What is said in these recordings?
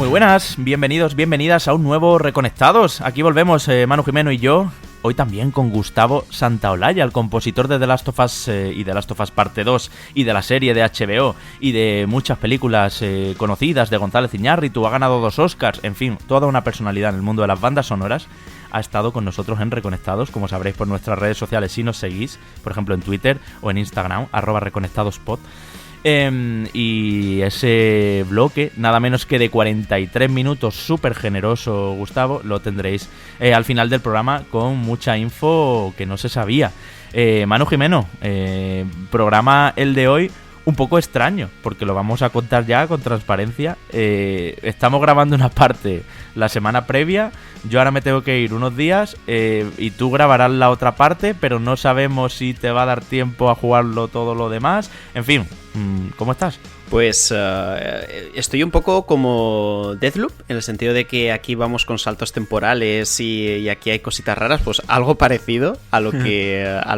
Muy buenas, bienvenidos, bienvenidas a un nuevo Reconectados. Aquí volvemos, Manu Jimeno y yo. Hoy también con Gustavo Santaolalla, el compositor de The Last of Us y The Last of Us Parte 2 y de la serie de HBO y de muchas películas conocidas de González Iñárritu. Ha ganado 2 Oscars, en fin, toda una personalidad en el mundo de las bandas sonoras. Ha estado con nosotros en Reconectados, como sabréis por nuestras redes sociales si nos seguís, por ejemplo en Twitter o en Instagram, @reconectadospod. Y ese bloque, nada menos que de 43 minutos, súper generoso, Gustavo, lo tendréis al final del programa con mucha info que no se sabía. Manu Jimeno, programa el de hoy un poco extraño, porque lo vamos a contar ya con transparencia. Estamos grabando una parte la semana previa, yo ahora me tengo que ir unos días y tú grabarás la otra parte, pero no sabemos si te va a dar tiempo a jugarlo todo lo demás. En fin, ¿cómo estás? Pues estoy un poco como Deathloop, en el sentido de que aquí vamos con saltos temporales y aquí hay cositas raras, pues algo parecido a lo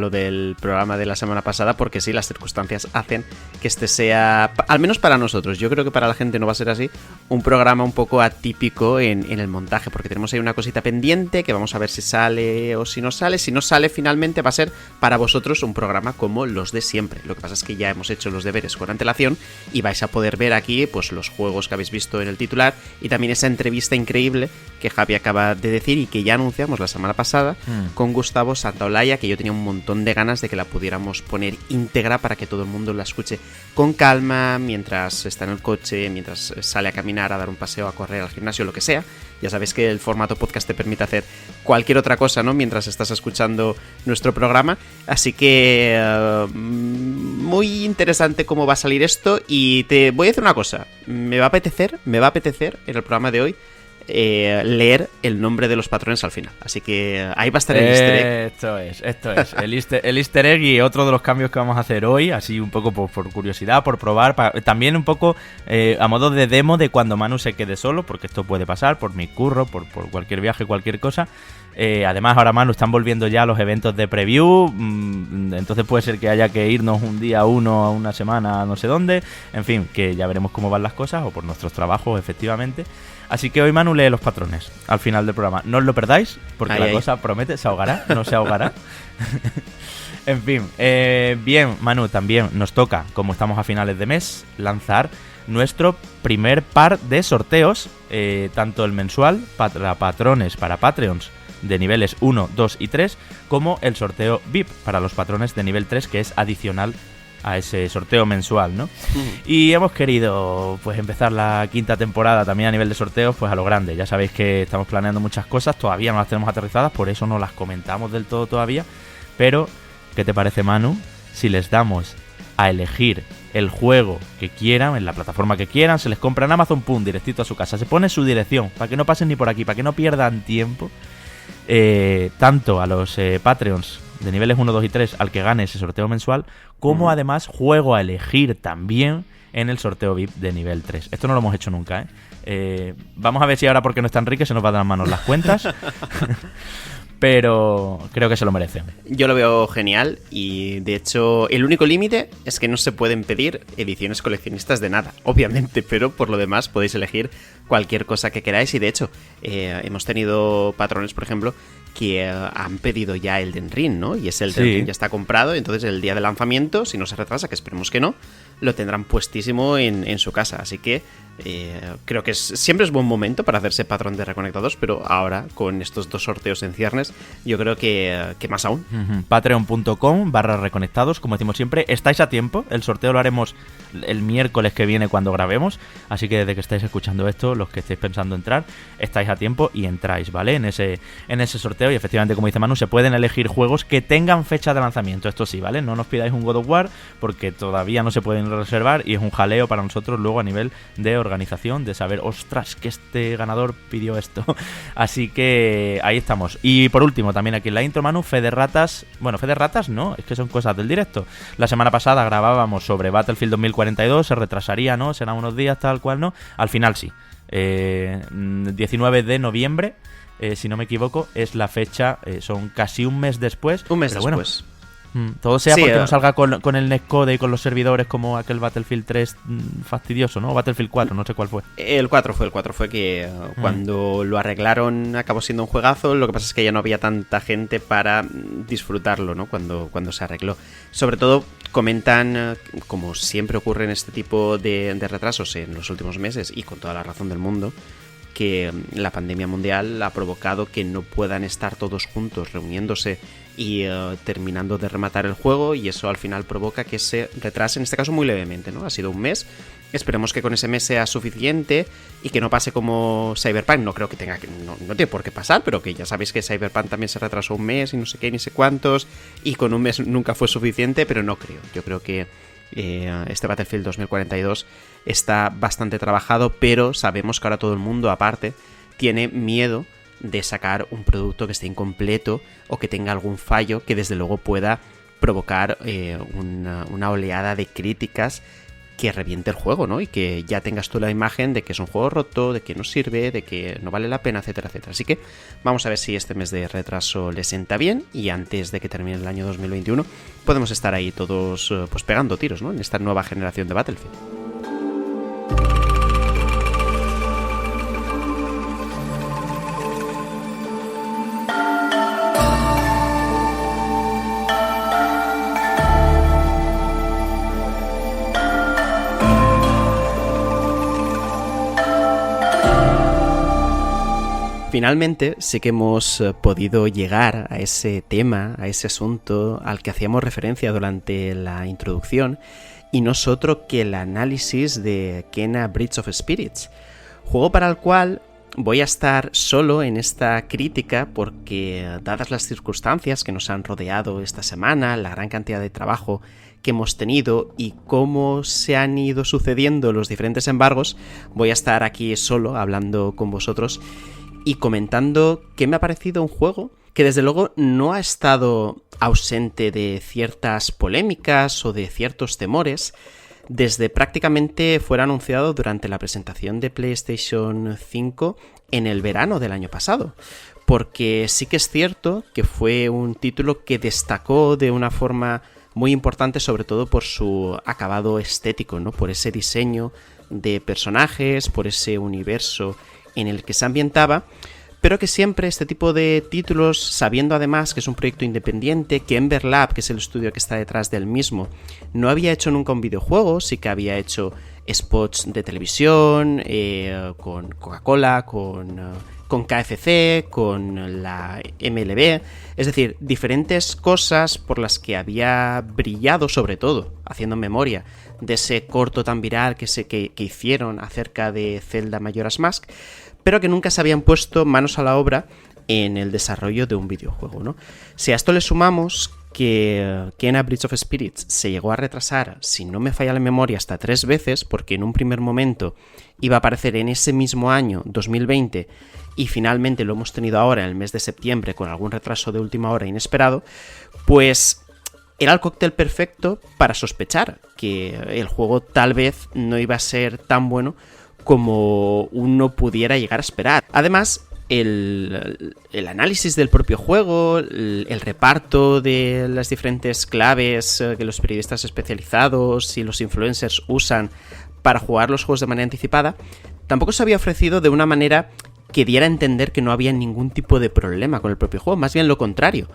del programa de la semana pasada, porque sí, las circunstancias hacen que este sea, al menos para nosotros, yo creo que para la gente no va a ser así, un programa un poco atípico en el montaje, porque tenemos ahí una cosita pendiente que vamos a ver si sale o si no sale. Si no sale, finalmente va a ser para vosotros un programa como los de siempre. Lo que pasa es que ya hemos hecho los deberes con antelación y vais a poder ver aquí pues los juegos que habéis visto en el titular y también esa entrevista increíble que Javi acaba de decir y que ya anunciamos la semana pasada con Gustavo Santaolalla, que yo tenía un montón de ganas de que la pudiéramos poner íntegra para que todo el mundo la escuche con calma, mientras está en el coche, mientras sale a caminar, a dar un paseo, a correr, al gimnasio, lo que sea. Ya sabes que el formato podcast te permite hacer cualquier otra cosa, ¿no?, mientras estás escuchando nuestro programa. Así que muy interesante cómo va a salir esto. Y te voy a decir una cosa. Me va a apetecer en el programa de hoy leer el nombre de los patrones al final. Así que ahí va a estar el easter egg. Esto es. El easter egg y otro de los cambios que vamos a hacer hoy, así un poco por curiosidad, por probar, también un poco a modo de demo de cuando Manu se quede solo, porque esto puede pasar por mi curro, por cualquier viaje, cualquier cosa. Además ahora, Manu, están volviendo ya los eventos de preview, entonces puede ser que haya que irnos un día uno a una semana a no sé dónde, en fin, que ya veremos cómo van las cosas, o por nuestros trabajos, efectivamente. Así que hoy Manu lee los patrones al final del programa. No os lo perdáis, porque la cosa promete, se ahogará, no se ahogará. En fin, bien, Manu, también nos toca, como estamos a finales de mes, lanzar nuestro primer par de sorteos, tanto el mensual para patrones, para Patreons de niveles 1, 2 y 3, como el sorteo VIP para los patrones de nivel 3, que es adicional a ese sorteo mensual, ¿no? Y hemos querido pues empezar la quinta temporada también a nivel de sorteos pues a lo grande. Ya sabéis que estamos planeando muchas cosas, todavía no las tenemos aterrizadas, por eso no las comentamos del todo todavía. Pero, ¿qué te parece, Manu, si les damos a elegir el juego que quieran, en la plataforma que quieran, se les compra en Amazon, pum, directito a su casa, se pone su dirección, para que no pasen ni por aquí, para que no pierdan tiempo, tanto a los Patreons de niveles 1, 2 y 3 al que gane ese sorteo mensual, como además juego a elegir también en el sorteo VIP de nivel 3. Esto no lo hemos hecho nunca, vamos a ver si ahora, porque no está Enrique, se nos va a dar manos las cuentas. Pero creo que se lo merecen. Yo lo veo genial y de hecho el único límite es que no se pueden pedir ediciones coleccionistas de nada, obviamente, pero por lo demás podéis elegir cualquier cosa que queráis. Y de hecho hemos tenido patrones, por ejemplo, que han pedido ya Elden Ring, ¿no? Y ese Elden Ring ya está comprado, entonces el día de lanzamiento, si no se retrasa, que esperemos que no, lo tendrán puestísimo en su casa. Así que creo que siempre es buen momento para hacerse patrón de Reconectados, pero ahora con estos 2 sorteos en ciernes, yo creo que más aún. Patreon.com/reconectados, como decimos siempre, estáis a tiempo. El sorteo lo haremos el miércoles que viene cuando grabemos, así que desde que estáis escuchando esto, los que estéis pensando entrar, estáis a tiempo y entráis, ¿vale? En ese sorteo. Y efectivamente, como dice Manu, se pueden elegir juegos que tengan fecha de lanzamiento, esto sí, ¿vale? No nos pidáis un God of War, porque todavía no se pueden reservar y es un jaleo para nosotros luego a nivel de organización, de saber, ostras, que este ganador pidió esto. Así que ahí estamos. Y por último, también aquí en la intro, Manu, fe de ratas. Bueno, fe de ratas no, es que son cosas del directo. La semana pasada grabábamos sobre Battlefield 2042, se retrasaría, ¿no? Serán unos días, tal cual, ¿no? Al final sí. 19 de noviembre, si no me equivoco, es la fecha, son casi un mes después. Un mes después. Todo sea Sí, porque no salga con el netcode y con los servidores como aquel Battlefield 3 fastidioso, ¿no? O Battlefield 4, no sé cuál fue. El 4 fue que cuando lo arreglaron acabó siendo un juegazo. Lo que pasa es que ya no había tanta gente para disfrutarlo, ¿no? Cuando se arregló. Sobre todo comentan, como siempre ocurre en este tipo de retrasos en los últimos meses, y con toda la razón del mundo, que la pandemia mundial ha provocado que no puedan estar todos juntos reuniéndose y terminando de rematar el juego, y eso al final provoca que se retrase, en este caso muy levemente, ¿no? Ha sido un mes. Esperemos que con ese mes sea suficiente y que no pase como Cyberpunk. No creo que tenga que... No tiene por qué pasar, pero que ya sabéis que Cyberpunk también se retrasó un mes y no sé qué, ni sé cuántos, y con un mes nunca fue suficiente, pero no creo. Yo creo que este Battlefield 2042 está bastante trabajado, pero sabemos que ahora todo el mundo, aparte, tiene miedo de sacar un producto que esté incompleto o que tenga algún fallo que desde luego pueda provocar una oleada de críticas que reviente el juego, ¿no? Y que ya tengas tú la imagen de que es un juego roto, de que no sirve, de que no vale la pena, etcétera, etcétera. Así que vamos a ver si este mes de retraso le sienta bien, y antes de que termine el año 2021 podemos estar ahí todos pues pegando tiros, ¿no? En esta nueva generación de Battlefield. Finalmente sí que hemos podido llegar a ese tema, a ese asunto al que hacíamos referencia durante la introducción, y no es otro que el análisis de Kena Bridge of Spirits, juego para el cual voy a estar solo en esta crítica porque, dadas las circunstancias que nos han rodeado esta semana, la gran cantidad de trabajo que hemos tenido y cómo se han ido sucediendo los diferentes embargos, voy a estar aquí solo hablando con vosotros y comentando qué me ha parecido un juego que desde luego no ha estado ausente de ciertas polémicas o de ciertos temores desde prácticamente fuera anunciado durante la presentación de PlayStation 5 en el verano del año pasado. Porque sí que es cierto que fue un título que destacó de una forma muy importante, sobre todo por su acabado estético, ¿no? Por ese diseño de personajes, por ese universo en el que se ambientaba, pero que siempre este tipo de títulos, sabiendo además que es un proyecto independiente, que Ember Lab, que es el estudio que está detrás del mismo, no había hecho nunca un videojuego, sí que había hecho spots de televisión, con Coca-Cola, con KFC, con la MLB, es decir, diferentes cosas por las que había brillado, sobre todo, haciendo memoria de ese corto tan viral que hicieron acerca de Zelda Majora's Mask, pero que nunca se habían puesto manos a la obra en el desarrollo de un videojuego, ¿no? Si a esto le sumamos que Kena Bridge of Spirits se llegó a retrasar, si no me falla la memoria, hasta 3 veces, porque en un primer momento iba a aparecer en ese mismo año, 2020, y finalmente lo hemos tenido ahora en el mes de septiembre con algún retraso de última hora inesperado, pues era el cóctel perfecto para sospechar que el juego tal vez no iba a ser tan bueno como uno pudiera llegar a esperar. Además, el análisis del propio juego, el reparto de las diferentes claves que los periodistas especializados y los influencers usan para jugar los juegos de manera anticipada, tampoco se había ofrecido de una manera que diera a entender que no había ningún tipo de problema con el propio juego, más bien lo contrario.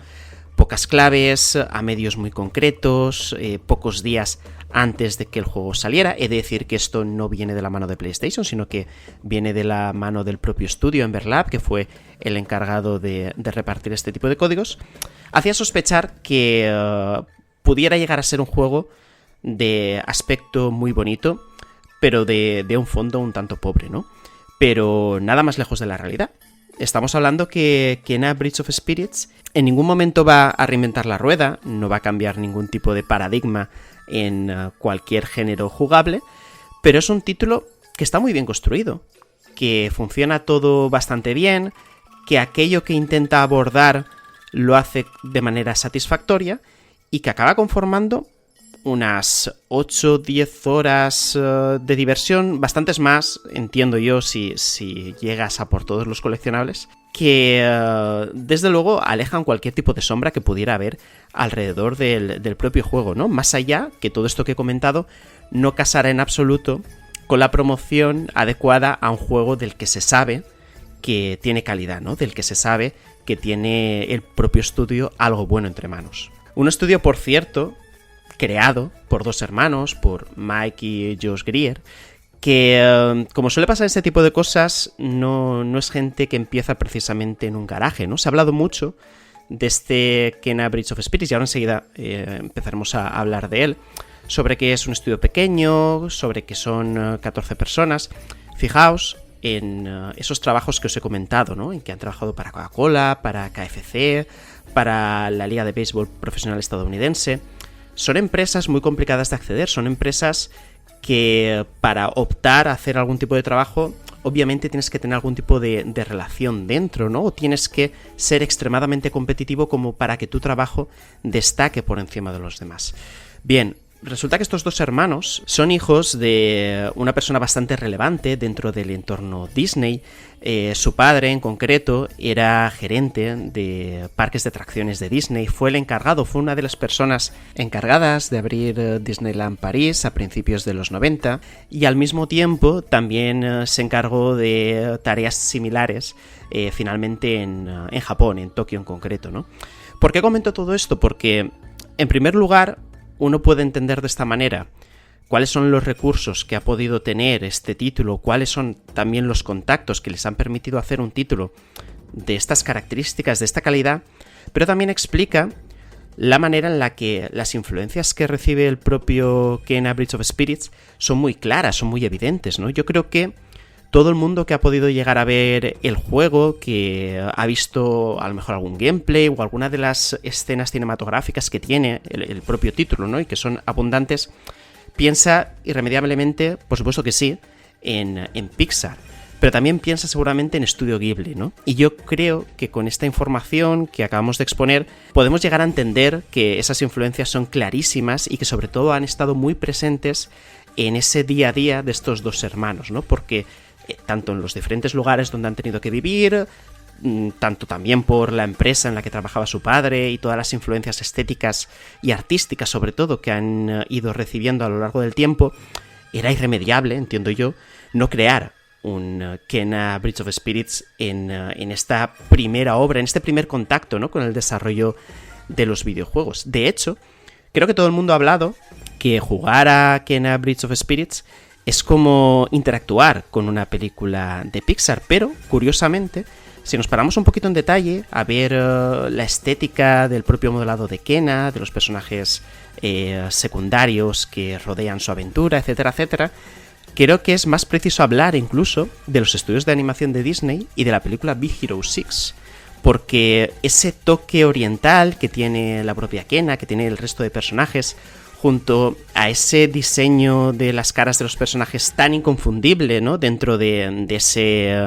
Pocas claves, a medios muy concretos, pocos días antes de que el juego saliera. He de decir que esto no viene de la mano de PlayStation, sino que viene de la mano del propio estudio Ember Lab, que fue el encargado de repartir este tipo de códigos. Hacía sospechar que pudiera llegar a ser un juego de aspecto muy bonito, pero de un fondo un tanto pobre, ¿no? Pero nada más lejos de la realidad. Estamos hablando que Kena Bridge of Spirits en ningún momento va a reinventar la rueda, no va a cambiar ningún tipo de paradigma en cualquier género jugable, pero es un título que está muy bien construido, que funciona todo bastante bien, que aquello que intenta abordar lo hace de manera satisfactoria y que acaba conformando unas 8-10 horas de diversión, bastantes más, entiendo yo, si llegas a por todos los coleccionables, que desde luego alejan cualquier tipo de sombra que pudiera haber alrededor del propio juego, ¿no? Más allá que todo esto que he comentado no casara en absoluto con la promoción adecuada a un juego del que se sabe que tiene calidad, ¿no? Del que se sabe que tiene el propio estudio algo bueno entre manos. Un estudio, por cierto, creado por dos hermanos, por Mike y Josh Greer, que, como suele pasar en este tipo de cosas, no es gente que empieza precisamente en un garaje, ¿no? Se ha hablado mucho de este Kena Bridge of Spirits, y ahora enseguida empezaremos a hablar de él, sobre que es un estudio pequeño, sobre que son 14 personas. Fijaos en esos trabajos que os he comentado, ¿no? En que han trabajado para Coca-Cola, para KFC, para la Liga de Béisbol Profesional Estadounidense. Son empresas muy complicadas de acceder, son empresas que para optar a hacer algún tipo de trabajo, obviamente tienes que tener algún tipo de relación dentro, ¿no? O tienes que ser extremadamente competitivo como para que tu trabajo destaque por encima de los demás. Bien, resulta que estos dos hermanos son hijos de una persona bastante relevante dentro del entorno Disney. Su padre, en concreto, era gerente de parques de atracciones de Disney. Fue el encargado, fue una de las personas encargadas de abrir Disneyland París a principios de los 90. Y al mismo tiempo también se encargó de tareas similares finalmente en Japón, en Tokio en concreto, ¿no? ¿Por qué comento todo esto? Porque, en primer lugar, uno puede entender de esta manera cuáles son los recursos que ha podido tener este título, cuáles son también los contactos que les han permitido hacer un título de estas características, de esta calidad, pero también explica la manera en la que las influencias que recibe el propio Kena Bridge of Spirits son muy claras, son muy evidentes, ¿no? Yo creo que todo el mundo que ha podido llegar a ver el juego, que ha visto a lo mejor algún gameplay o alguna de las escenas cinematográficas que tiene el propio título, ¿no? Y que son abundantes, piensa irremediablemente, por supuesto que sí, en Pixar, pero también piensa seguramente en Estudio Ghibli, ¿no? Y yo creo que con esta información que acabamos de exponer podemos llegar a entender que esas influencias son clarísimas y que sobre todo han estado muy presentes en ese día a día de estos dos hermanos, ¿no? Porque tanto en los diferentes lugares donde han tenido que vivir, tanto también por la empresa en la que trabajaba su padre y todas las influencias estéticas y artísticas sobre todo que han ido recibiendo a lo largo del tiempo, era irremediable, entiendo yo, no crear un Kena Bridge of Spirits en esta primera obra, en este primer contacto, ¿no? Con el desarrollo de los videojuegos. De hecho, creo que todo el mundo ha hablado que jugar a Kena Bridge of Spirits es como interactuar con una película de Pixar, pero, curiosamente, si nos paramos un poquito en detalle a ver la estética del propio modelado de Kena, de los personajes secundarios que rodean su aventura, etcétera, etcétera, creo que es más preciso hablar incluso de los estudios de animación de Disney y de la película Big Hero 6, porque ese toque oriental que tiene la propia Kena, que tiene el resto de personajes, junto a ese diseño de las caras de los personajes tan inconfundible, ¿no? Dentro de ese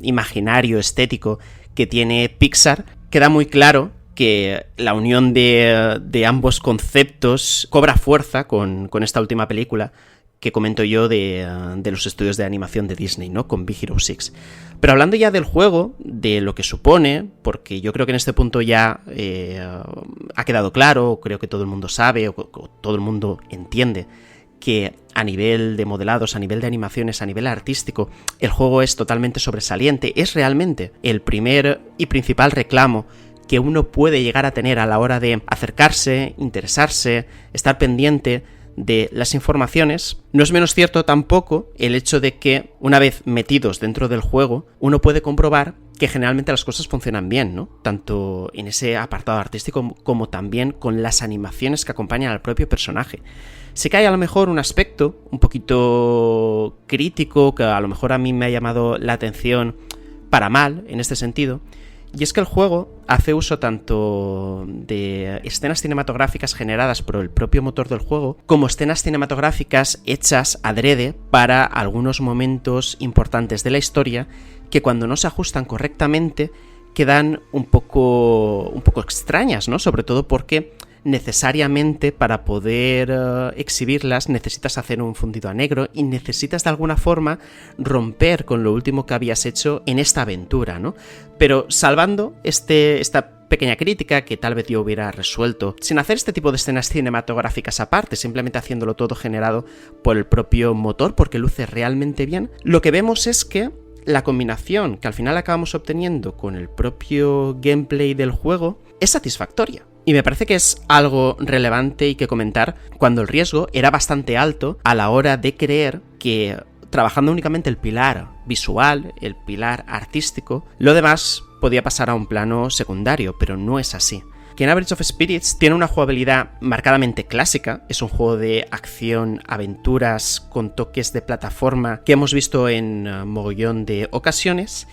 imaginario estético que tiene Pixar, queda muy claro que la unión de ambos conceptos cobra fuerza con esta última película que comento yo de los estudios de animación de Disney, ¿no? Con Big Hero 6. Pero hablando ya del juego, de lo que supone, porque yo creo que en este punto ya ha quedado claro, creo que todo el mundo sabe, o todo el mundo entiende, que a nivel de modelados, a nivel de animaciones, a nivel artístico, el juego es totalmente sobresaliente. Es realmente el primer y principal reclamo que uno puede llegar a tener a la hora de acercarse, interesarse, estar pendiente de las informaciones. No es menos cierto tampoco el hecho de que, una vez metidos dentro del juego, uno puede comprobar que generalmente las cosas funcionan bien, ¿no? Tanto en ese apartado artístico como también con las animaciones que acompañan al propio personaje. Sí que hay a lo mejor un aspecto un poquito crítico que a lo mejor a mí me ha llamado la atención para mal en este sentido, y es que el juego hace uso tanto de escenas cinematográficas generadas por el propio motor del juego, como escenas cinematográficas hechas adrede para algunos momentos importantes de la historia que, cuando no se ajustan correctamente, quedan un poco extrañas, ¿no? Sobre todo porque necesariamente para poder exhibirlas necesitas hacer un fundido a negro y necesitas de alguna forma romper con lo último que habías hecho en esta aventura, ¿no? Pero salvando esta pequeña crítica que tal vez yo hubiera resuelto sin hacer este tipo de escenas cinematográficas aparte, simplemente haciéndolo todo generado por el propio motor porque luce realmente bien, lo que vemos es que la combinación que al final acabamos obteniendo con el propio gameplay del juego es satisfactoria. Y me parece que es algo relevante y que comentar cuando el riesgo era bastante alto a la hora de creer que trabajando únicamente el pilar visual, el pilar artístico, lo demás podía pasar a un plano secundario, pero no es así. Kena Bridge of Spirits tiene una jugabilidad marcadamente clásica, es un juego de acción, aventuras con toques de plataforma que hemos visto en mogollón de ocasiones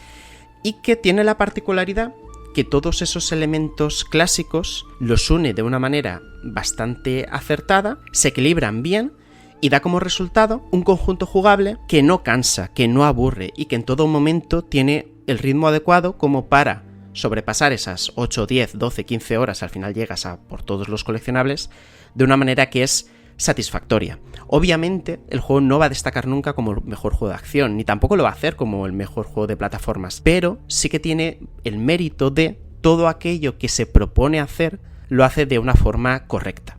y que tiene la particularidad que todos esos elementos clásicos los une de una manera bastante acertada, se equilibran bien y da como resultado un conjunto jugable que no cansa, que no aburre y que en todo momento tiene el ritmo adecuado como para sobrepasar esas 8, 10, 12, 15 horas, al final llegas a por todos los coleccionables, de una manera que es satisfactoria. Obviamente, el juego no va a destacar nunca como el mejor juego de acción, ni tampoco lo va a hacer como el mejor juego de plataformas, pero sí que tiene el mérito de todo aquello que se propone hacer, lo hace de una forma correcta.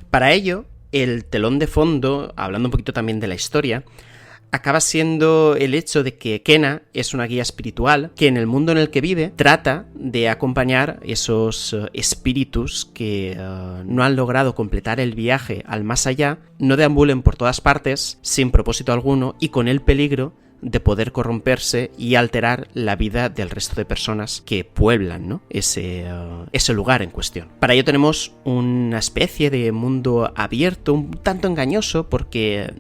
Para ello, el telón de fondo, hablando un poquito también de la historia, acaba siendo el hecho de que Kena es una guía espiritual que en el mundo en el que vive trata de acompañar esos espíritus que no han logrado completar el viaje al más allá, no deambulen por todas partes sin propósito alguno y con el peligro de poder corromperse y alterar la vida del resto de personas que pueblan, ¿no? ese lugar en cuestión. Para ello tenemos una especie de mundo abierto, un tanto engañoso porque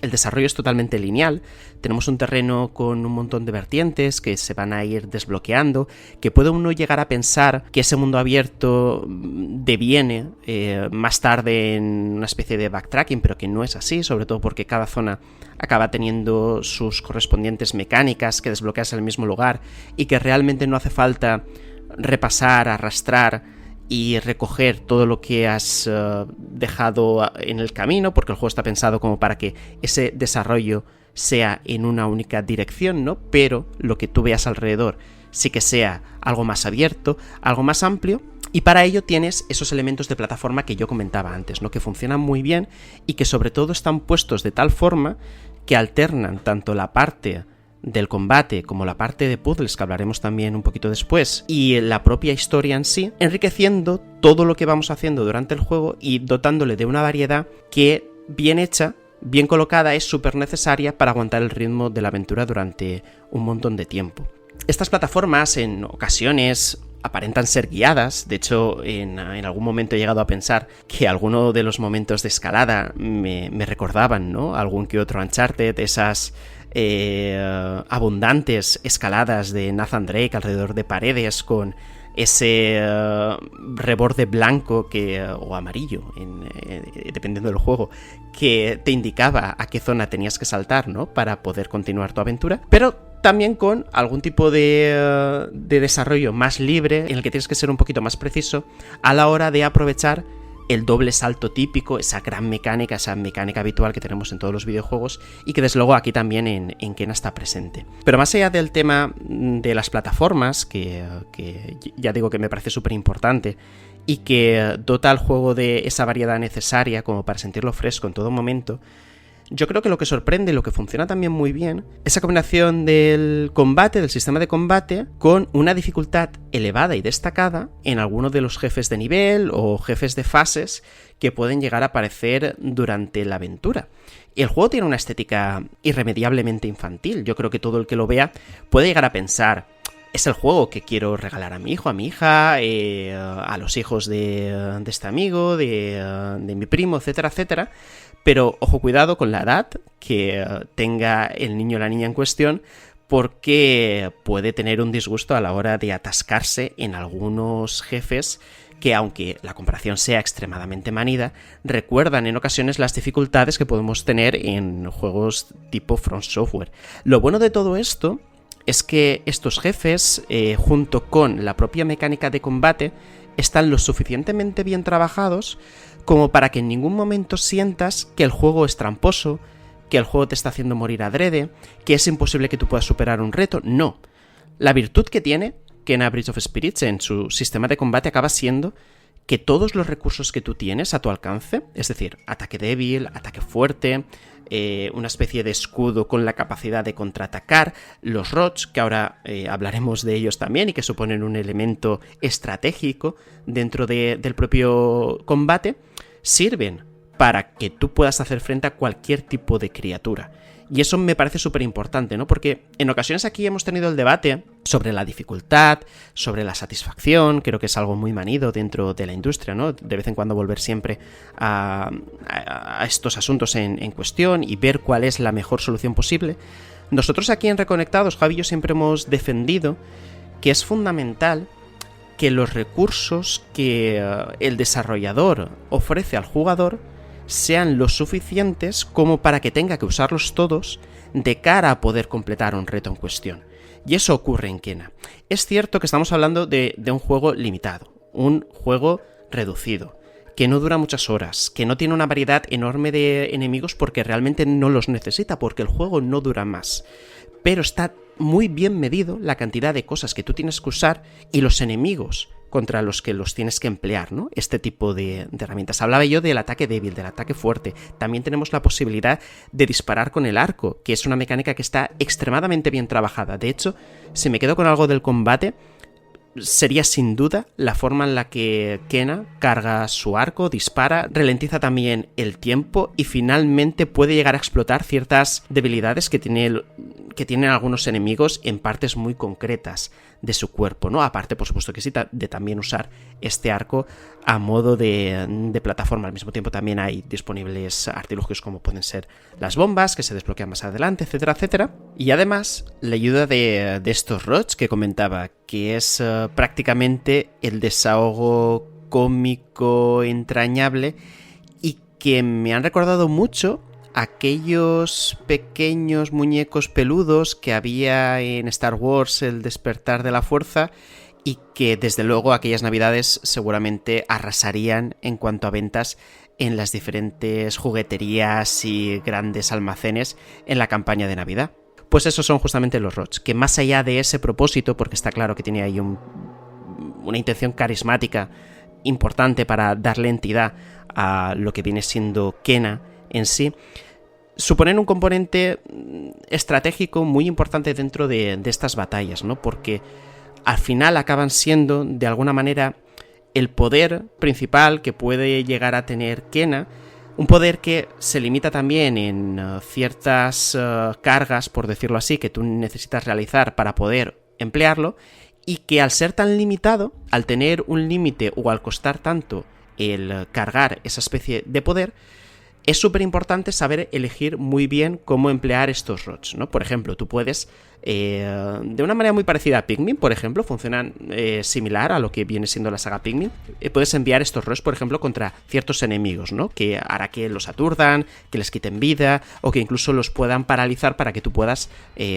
el desarrollo es totalmente lineal. Tenemos un terreno con un montón de vertientes que se van a ir desbloqueando, que puede uno llegar a pensar que ese mundo abierto deviene más tarde en una especie de backtracking, pero que no es así, sobre todo porque cada zona acaba teniendo sus correspondientes mecánicas que desbloqueas en el mismo lugar y que realmente no hace falta repasar, arrastrar y recoger todo lo que has dejado en el camino, porque el juego está pensado como para que ese desarrollo sea en una única dirección, ¿no? Pero lo que tú veas alrededor sí que sea algo más abierto, algo más amplio, y para ello tienes esos elementos de plataforma que yo comentaba antes, ¿no? Que funcionan muy bien y que sobre todo están puestos de tal forma que alternan tanto la parte del combate como la parte de puzzles, que hablaremos también un poquito después, y la propia historia en sí, enriqueciendo todo lo que vamos haciendo durante el juego y dotándole de una variedad que, bien hecha, bien colocada, es súper necesaria para aguantar el ritmo de la aventura durante un montón de tiempo. Estas plataformas en ocasiones aparentan ser guiadas, de hecho en algún momento he llegado a pensar que algunos de los momentos de escalada me recordaban, ¿no? Algún que otro Uncharted, esas abundantes escaladas de Nathan Drake alrededor de paredes con ese reborde blanco o amarillo, dependiendo del juego, que te indicaba a qué zona tenías que saltar, ¿no? Para poder continuar tu aventura, pero también con algún tipo de desarrollo más libre en el que tienes que ser un poquito más preciso a la hora de aprovechar el doble salto típico, esa gran mecánica, esa mecánica habitual que tenemos en todos los videojuegos y que desde luego aquí también en Kena está presente. Pero más allá del tema de las plataformas, que ya digo que me parece súper importante y que dota al juego de esa variedad necesaria como para sentirlo fresco en todo momento, yo creo que lo que sorprende, lo que funciona también muy bien, esa combinación del combate, del sistema de combate, con una dificultad elevada y destacada en algunos de los jefes de nivel o jefes de fases que pueden llegar a aparecer durante la aventura. El juego tiene una estética irremediablemente infantil. Yo creo que todo el que lo vea puede llegar a pensar: es el juego que quiero regalar a mi hijo, a mi hija, a los hijos de este amigo, de mi primo, etcétera, etcétera. Pero ojo, cuidado con la edad que tenga el niño o la niña en cuestión, porque puede tener un disgusto a la hora de atascarse en algunos jefes que, aunque la comparación sea extremadamente manida, recuerdan en ocasiones las dificultades que podemos tener en juegos tipo From Software. Lo bueno de todo esto es que estos jefes, junto con la propia mecánica de combate, están lo suficientemente bien trabajados como para que en ningún momento sientas que el juego es tramposo, que el juego te está haciendo morir adrede, que es imposible que tú puedas superar un reto. No. La virtud que tiene Kena Bridge of Spirits en su sistema de combate acaba siendo que todos los recursos que tú tienes a tu alcance, es decir, ataque débil, ataque fuerte, una especie de escudo con la capacidad de contraatacar, los rods, que ahora hablaremos de ellos también y que suponen un elemento estratégico dentro del propio combate, sirven para que tú puedas hacer frente a cualquier tipo de criatura. Y eso me parece súper importante, ¿no? Porque en ocasiones aquí hemos tenido el debate sobre la dificultad, sobre la satisfacción, creo que es algo muy manido dentro de la industria, ¿no? De vez en cuando volver siempre a estos asuntos en cuestión y ver cuál es la mejor solución posible. Nosotros aquí en Reconectados, Javi y yo, siempre hemos defendido que es fundamental que los recursos que el desarrollador ofrece al jugador sean lo suficientes como para que tenga que usarlos todos de cara a poder completar un reto en cuestión. Y eso ocurre en Kena. Es cierto que estamos hablando de un juego limitado, un juego reducido, que no dura muchas horas, que no tiene una variedad enorme de enemigos porque realmente no los necesita, porque el juego no dura más. Pero está muy bien medido la cantidad de cosas que tú tienes que usar y los enemigos contra los que los tienes que emplear, ¿no? Este tipo de herramientas. Hablaba yo del ataque débil, del ataque fuerte. También tenemos la posibilidad de disparar con el arco, que es una mecánica que está extremadamente bien trabajada. De hecho, si me quedo con algo del combate, sería sin duda la forma en la que Kena carga su arco, dispara, ralentiza también el tiempo y finalmente puede llegar a explotar ciertas debilidades que tienen algunos enemigos en partes muy concretas de su cuerpo, ¿no? Aparte, por supuesto que sí, de también usar este arco a modo de plataforma. Al mismo tiempo también hay disponibles artilugios como pueden ser las bombas, que se desbloquean más adelante, etcétera, etcétera. Y además, la ayuda de estos rods que comentaba, que es prácticamente el desahogo cómico entrañable y que me han recordado mucho aquellos pequeños muñecos peludos que había en Star Wars El Despertar de la Fuerza y que desde luego aquellas navidades seguramente arrasarían en cuanto a ventas en las diferentes jugueterías y grandes almacenes en la campaña de Navidad. Pues esos son justamente los rods, que más allá de ese propósito, porque está claro que tiene ahí una intención carismática importante para darle entidad a lo que viene siendo Kena en sí, suponen un componente estratégico muy importante dentro de estas batallas, ¿no? Porque al final acaban siendo, de alguna manera, el poder principal que puede llegar a tener Kena, un poder que se limita también en ciertas cargas, por decirlo así, que tú necesitas realizar para poder emplearlo, y que al ser tan limitado, al tener un límite o al costar tanto el cargar esa especie de poder, es súper importante saber elegir muy bien cómo emplear estos rods, ¿no? Por ejemplo, tú puedes, de una manera muy parecida a Pikmin, por ejemplo, funcionan similar a lo que viene siendo la saga Pikmin, puedes enviar estos rods, por ejemplo, contra ciertos enemigos, ¿no? Que hará que los aturdan, que les quiten vida, o que incluso los puedan paralizar para que tú puedas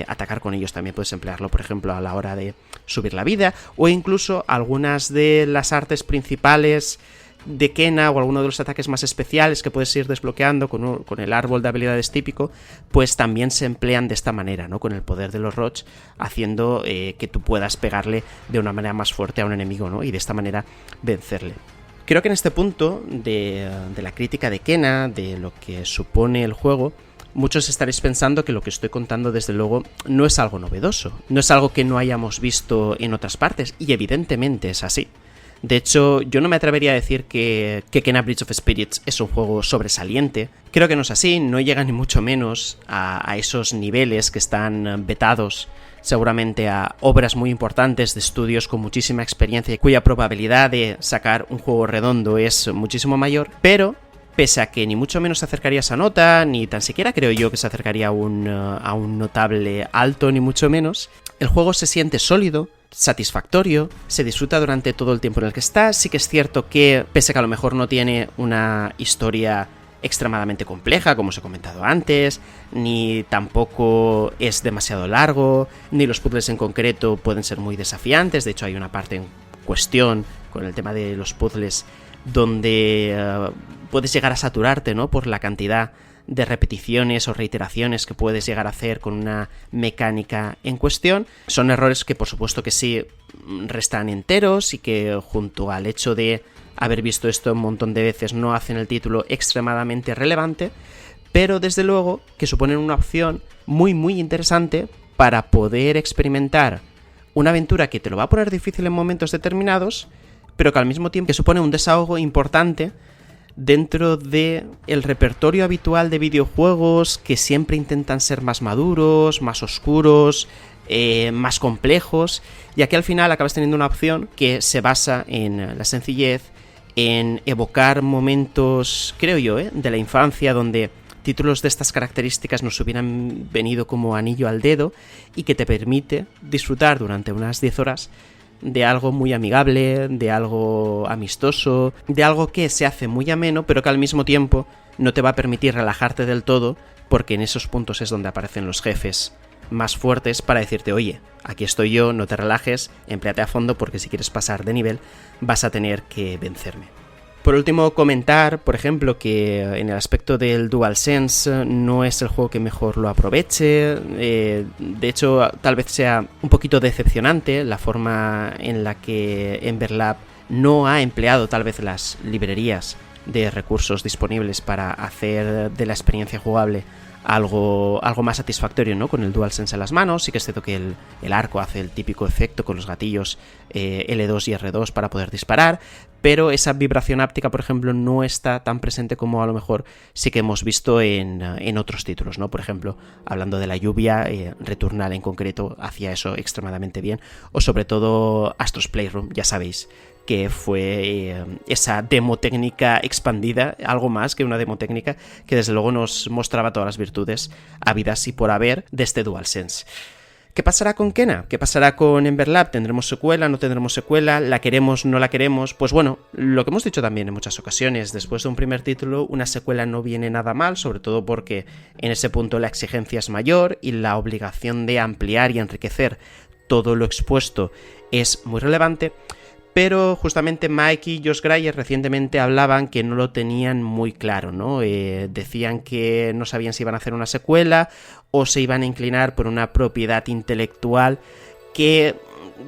atacar con ellos. También puedes emplearlo, por ejemplo, a la hora de subir la vida, o incluso algunas de las artes principales de Kena o alguno de los ataques más especiales que puedes ir desbloqueando con el árbol de habilidades típico, pues también se emplean de esta manera, ¿no? Con el poder de los rods, haciendo que tú puedas pegarle de una manera más fuerte a un enemigo, ¿no? Y de esta manera vencerle. Creo que en este punto de la crítica de Kena, de lo que supone el juego, muchos estaréis pensando que lo que estoy contando desde luego no es algo novedoso, no es algo que no hayamos visto en otras partes, y evidentemente es así. De hecho, yo no me atrevería a decir que Kena Bridge of Spirits es un juego sobresaliente. Creo que no es así, no llega ni mucho menos a esos niveles que están vetados seguramente a obras muy importantes de estudios con muchísima experiencia cuya probabilidad de sacar un juego redondo es muchísimo mayor, pero pese a que ni mucho menos se acercaría a esa nota, ni tan siquiera creo yo que se acercaría a un notable alto, ni mucho menos, el juego se siente sólido, satisfactorio, se disfruta durante todo el tiempo en el que está. Sí que es cierto que, pese a que a lo mejor no tiene una historia extremadamente compleja, como os he comentado antes, ni tampoco es demasiado largo, ni los puzzles en concreto pueden ser muy desafiantes. De hecho, hay una parte en cuestión con el tema de los puzzles, donde puedes llegar a saturarte, ¿no?, por la cantidad de repeticiones o reiteraciones que puedes llegar a hacer con una mecánica en cuestión. Son errores que por supuesto que sí restan enteros y que, junto al hecho de haber visto esto un montón de veces, no hacen el título extremadamente relevante, pero desde luego que suponen una opción muy muy interesante para poder experimentar una aventura que te lo va a poner difícil en momentos determinados, pero que al mismo tiempo que supone un desahogo importante dentro de el repertorio habitual de videojuegos que siempre intentan ser más maduros, más oscuros, más complejos, y aquí al final acabas teniendo una opción que se basa en la sencillez, en evocar momentos, creo yo, de la infancia, donde títulos de estas características nos hubieran venido como anillo al dedo, y que te permite disfrutar durante unas 10 horas de algo muy amigable, de algo amistoso, de algo que se hace muy ameno, pero que al mismo tiempo no te va a permitir relajarte del todo, porque en esos puntos es donde aparecen los jefes más fuertes para decirte: oye, aquí estoy yo, no te relajes, empléate a fondo, porque si quieres pasar de nivel vas a tener que vencerme. Por último, comentar, por ejemplo, que en el aspecto del DualSense no es el juego que mejor lo aproveche. De hecho, tal vez sea un poquito decepcionante la forma en la que Ember Lab no ha empleado tal vez las librerías de recursos disponibles para hacer de la experiencia jugable algo más satisfactorio, ¿no?, con el DualSense en las manos. Sí que es cierto que el arco hace el típico efecto con los gatillos L2 y R2 para poder disparar, pero esa vibración áptica, por ejemplo, no está tan presente como a lo mejor sí que hemos visto en otros títulos, ¿no? Por ejemplo, hablando de la lluvia, Returnal en concreto hacía eso extremadamente bien, o sobre todo Astro's Playroom, ya sabéis, que fue esa demo técnica expandida, algo más que una demo técnica, que desde luego nos mostraba todas las virtudes habidas y por haber de este DualSense. ¿Qué pasará con Kena? ¿Qué pasará con Ember Lab? ¿Tendremos secuela? ¿No tendremos secuela? ¿La queremos? ¿No la queremos? Pues bueno, lo que hemos dicho también en muchas ocasiones, después de un primer título, una secuela no viene nada mal, sobre todo porque en ese punto la exigencia es mayor y la obligación de ampliar y enriquecer todo lo expuesto es muy relevante. Pero justamente Mike y Josh Grayer recientemente hablaban que no lo tenían muy claro, ¿no? Decían que no sabían si iban a hacer una secuela o se iban a inclinar por una propiedad intelectual que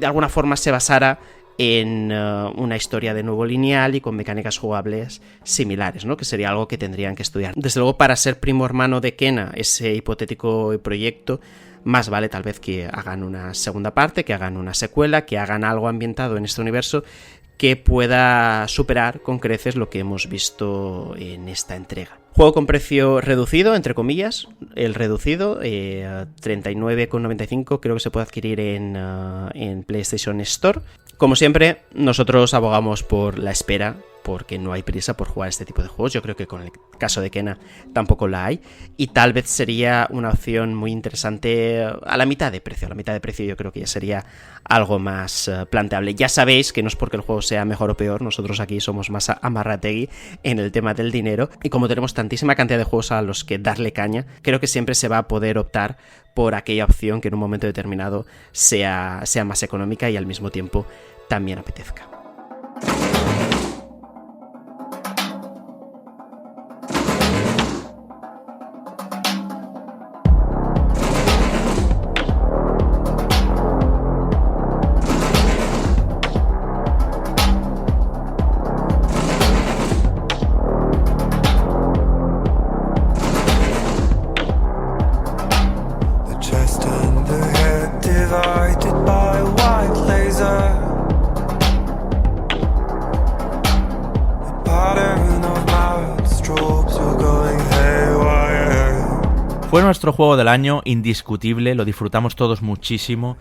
de alguna forma se basara en una historia de nuevo lineal y con mecánicas jugables similares, ¿no?, que sería algo que tendrían que estudiar. Desde luego, para ser primo hermano de Kena, ese hipotético proyecto, más vale tal vez que hagan una segunda parte, que hagan una secuela, que hagan algo ambientado en este universo que pueda superar con creces lo que hemos visto en esta entrega. Juego con precio reducido, entre comillas, el reducido, 39,95, creo que se puede adquirir en PlayStation Store. Como siempre, nosotros abogamos por la espera, porque no hay prisa por jugar este tipo de juegos. Yo creo que con el caso de Kena tampoco la hay, y tal vez sería una opción muy interesante a la mitad de precio. A la mitad de precio yo creo que ya sería algo más planteable. Ya sabéis que no es porque el juego sea mejor o peor, nosotros aquí somos más amarrategui en el tema del dinero, y como tenemos tantísima cantidad de juegos a los que darle caña, creo que siempre se va a poder optar por aquella opción que en un momento determinado sea más económica y al mismo tiempo también apetezca. Fue nuestro juego del año indiscutible, lo disfrutamos todos muchísimo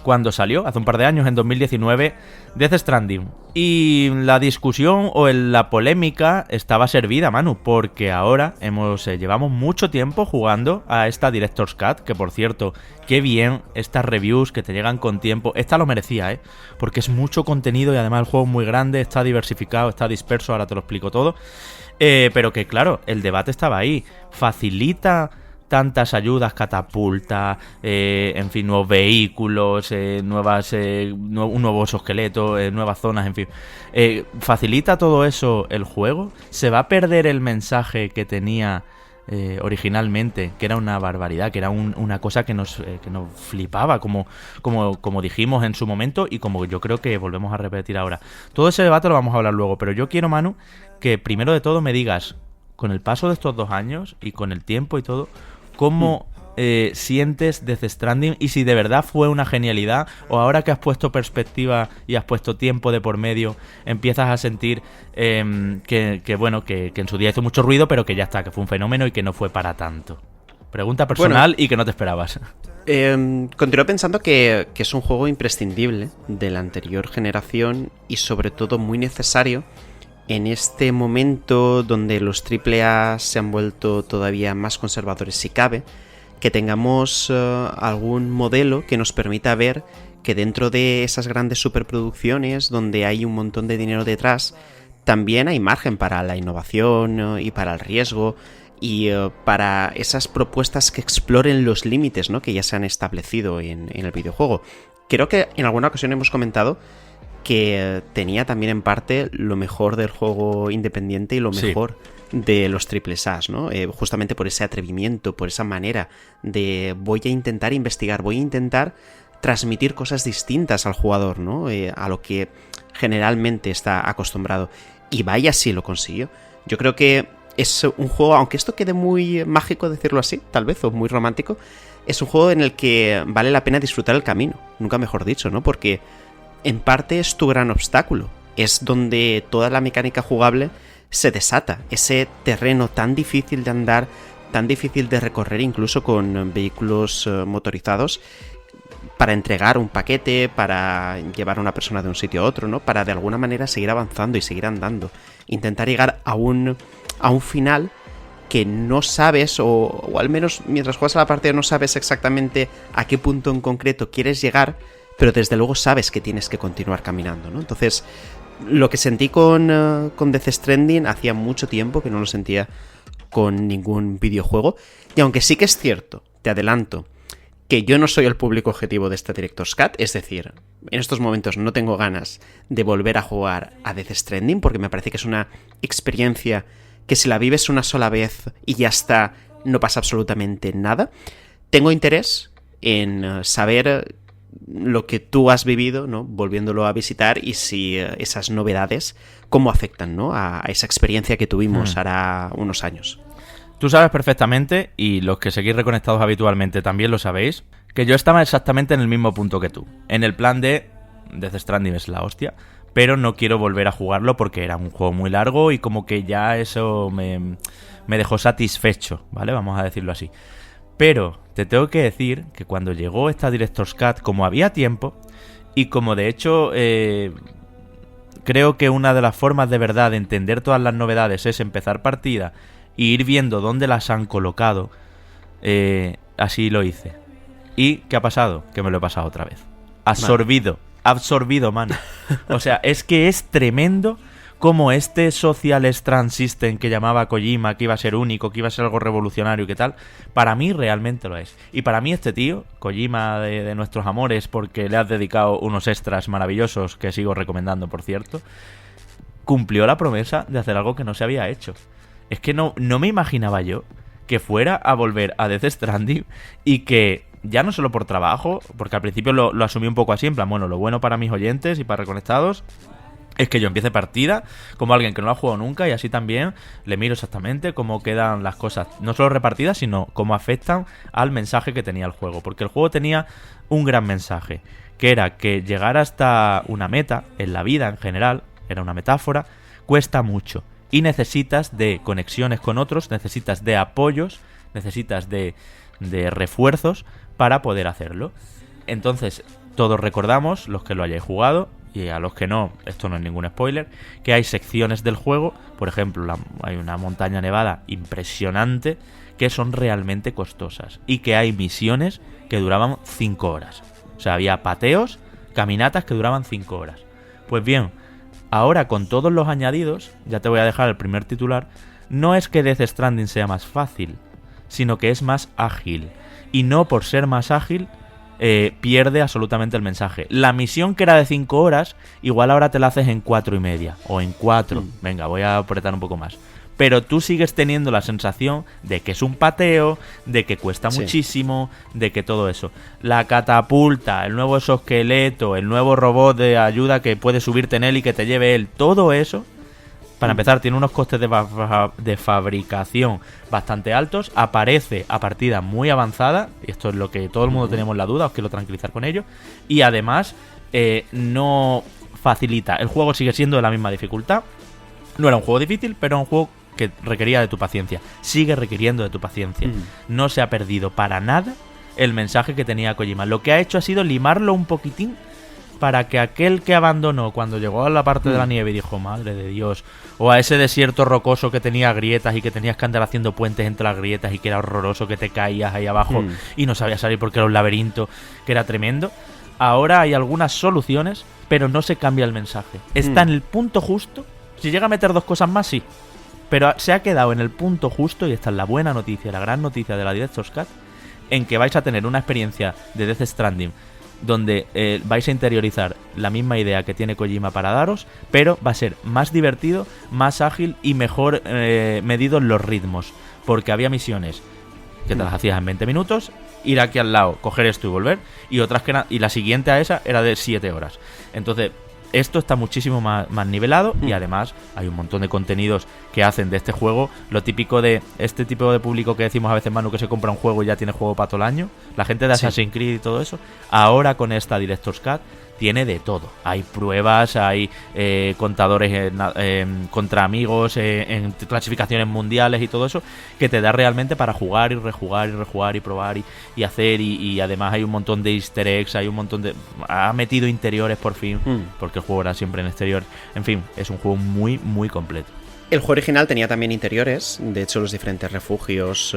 cuando salió, hace un par de años, en 2019, Death Stranding. Y la discusión o la polémica estaba servida, Manu, porque ahora llevamos mucho tiempo jugando a esta Director's Cut, que por cierto, qué bien estas reviews que te llegan con tiempo. Esta lo merecía, porque es mucho contenido y además el juego es muy grande, está diversificado, está disperso, ahora te lo explico todo. Pero que claro, el debate estaba ahí. ¿Facilita tantas ayudas, catapulta, en fin, nuevos vehículos, un nuevo esqueleto, nuevas zonas, en fin. ¿Facilita todo eso el juego? ¿Se va a perder el mensaje que tenía originalmente, que era una barbaridad, que era una cosa que nos flipaba, como dijimos en su momento y como yo creo que volvemos a repetir ahora? Todo ese debate lo vamos a hablar luego, pero yo quiero, Manu, que primero de todo me digas, con el paso de estos 2 años y con el tiempo y todo, ¿cómo sientes Death Stranding? Y si de verdad fue una genialidad, o ahora que has puesto perspectiva y has puesto tiempo de por medio, empiezas a sentir que en su día hizo mucho ruido, pero que ya está, que fue un fenómeno y que no fue para tanto. Pregunta personal y que no te esperabas. Continúo pensando que es un juego imprescindible de la anterior generación y sobre todo muy necesario en este momento donde los AAA se han vuelto todavía más conservadores si cabe, que tengamos algún modelo que nos permita ver que dentro de esas grandes superproducciones donde hay un montón de dinero detrás, también hay margen para la innovación y para el riesgo y para esas propuestas que exploren los límites, ¿no?, que ya se han establecido en el videojuego. Creo que en alguna ocasión hemos comentado que tenía también en parte lo mejor del juego independiente y lo mejor de los triples A's, ¿no? Justamente por ese atrevimiento, por esa manera de voy a intentar investigar, voy a intentar transmitir cosas distintas al jugador, ¿no? A lo que generalmente está acostumbrado. Y vaya si lo consiguió. Yo creo que es un juego, aunque esto quede muy mágico decirlo así, tal vez, o muy romántico, es un juego en el que vale la pena disfrutar el camino, nunca mejor dicho, ¿no? Porque en parte es tu gran obstáculo, es donde toda la mecánica jugable se desata, ese terreno tan difícil de andar, tan difícil de recorrer incluso con vehículos motorizados, para entregar un paquete, para llevar a una persona de un sitio a otro, ¿no? Para de alguna manera seguir avanzando y seguir andando, intentar llegar a un final que no sabes, o al menos mientras juegas a la partida no sabes exactamente a qué punto en concreto quieres llegar, pero desde luego sabes que tienes que continuar caminando, ¿no? Entonces, lo que sentí con Death Stranding hacía mucho tiempo que no lo sentía con ningún videojuego. Y aunque sí que es cierto, te adelanto, que yo no soy el público objetivo de este Director's Cut, es decir, en estos momentos no tengo ganas de volver a jugar a Death Stranding, porque me parece que es una experiencia que si la vives una sola vez y ya está, no pasa absolutamente nada. Tengo interés en saber lo que tú has vivido, ¿no?, volviéndolo a visitar, y si esas novedades, cómo afectan, ¿no?, a esa experiencia que tuvimos hará unos años. Tú sabes perfectamente, y los que seguís reconectados habitualmente también lo sabéis, que yo estaba exactamente en el mismo punto que tú. En el plan de Death Stranding es la hostia, pero no quiero volver a jugarlo porque era un juego muy largo y como que ya eso me dejó satisfecho, ¿vale? Vamos a decirlo así. Pero te tengo que decir que cuando llegó esta Director's Cut, como había tiempo, y como de hecho creo que una de las formas de verdad de entender todas las novedades es empezar partida e ir viendo dónde las han colocado, así lo hice. ¿Y qué ha pasado? Que me lo he pasado otra vez. Absorbido, mano. O sea, es que es tremendo como este Social Strand System que llamaba Kojima, que iba a ser único, que iba a ser algo revolucionario y que tal, para mí realmente lo es. Y para mí este tío, Kojima de nuestros amores, porque le has dedicado unos extras maravillosos, que sigo recomendando, por cierto, cumplió la promesa de hacer algo que no se había hecho. Es que no me imaginaba yo que fuera a volver a Death Stranding y que, ya no solo por trabajo, porque al principio lo asumí un poco así, en plan, bueno, lo bueno para mis oyentes y para reconectados es que yo empiece partida como alguien que no lo ha jugado nunca, y así también le miro exactamente cómo quedan las cosas, no solo repartidas, sino cómo afectan al mensaje que tenía el juego. Porque el juego tenía un gran mensaje, que era que llegar hasta una meta en la vida en general, era una metáfora, cuesta mucho. Y necesitas de conexiones con otros, necesitas de apoyos, necesitas de refuerzos para poder hacerlo. Entonces, todos recordamos, los que lo hayáis jugado, y a los que no, esto no es ningún spoiler, que hay secciones del juego, por ejemplo, hay una montaña nevada impresionante, que son realmente costosas, y que hay misiones que duraban 5 horas. O sea, había pateos, caminatas que duraban 5 horas. Pues bien, ahora con todos los añadidos, ya te voy a dejar el primer titular, no es que Death Stranding sea más fácil, sino que es más ágil. Y no por ser más ágil pierde absolutamente el mensaje. La misión que era de 5 horas, igual ahora te la haces en 4:30 o en 4. Venga, voy a apretar un poco más. Pero tú sigues teniendo la sensación de que es un pateo, de que cuesta muchísimo, de que todo eso. La catapulta, el nuevo exoesqueleto, el nuevo robot de ayuda que puede subirte en él y que te lleve él, todo eso, para empezar, tiene unos costes de fabricación bastante altos, aparece a partida muy avanzada, y esto es lo que todo el mundo tenemos la duda, os quiero tranquilizar con ello, y además no facilita. El juego sigue siendo de la misma dificultad, no era un juego difícil, pero era un juego que requería de tu paciencia, sigue requiriendo de tu paciencia. No se ha perdido para nada el mensaje que tenía Kojima. Lo que ha hecho ha sido limarlo un poquitín para que aquel que abandonó cuando llegó a la parte de la nieve y dijo, madre de Dios, o a ese desierto rocoso que tenía grietas y que tenías que andar haciendo puentes entre las grietas y que era horroroso, que te caías ahí abajo y no sabías salir porque era un laberinto, que era tremendo. Ahora hay algunas soluciones, pero no se cambia el mensaje. Está en el punto justo. Si llega a meter 2 cosas más, sí. Pero se ha quedado en el punto justo, y esta es la buena noticia, la gran noticia de la Director's Cut, en que vais a tener una experiencia de Death Stranding donde vais a interiorizar la misma idea que tiene Kojima para daros, pero va a ser más divertido, más ágil y mejor medido en los ritmos, porque había misiones que te las hacías en 20 minutos, ir aquí al lado, coger esto y volver, y otras que y la siguiente a esa era de 7 horas. Entonces esto está muchísimo más nivelado, y además hay un montón de contenidos que hacen de este juego lo típico de este tipo de público que decimos a veces, Manu, que se compra un juego y ya tiene juego para todo el año. La gente de Assassin's Creed y todo eso, ahora con esta Director's Cut tiene de todo. Hay pruebas, hay contadores contra amigos, en clasificaciones mundiales y todo eso, que te da realmente para jugar y rejugar y rejugar y probar y hacer. Y además hay un montón de easter eggs, hay un montón de... Ha metido interiores por fin, porque el juego era siempre en exterior. En fin, es un juego muy, muy completo. El juego original tenía también interiores, de hecho los diferentes refugios,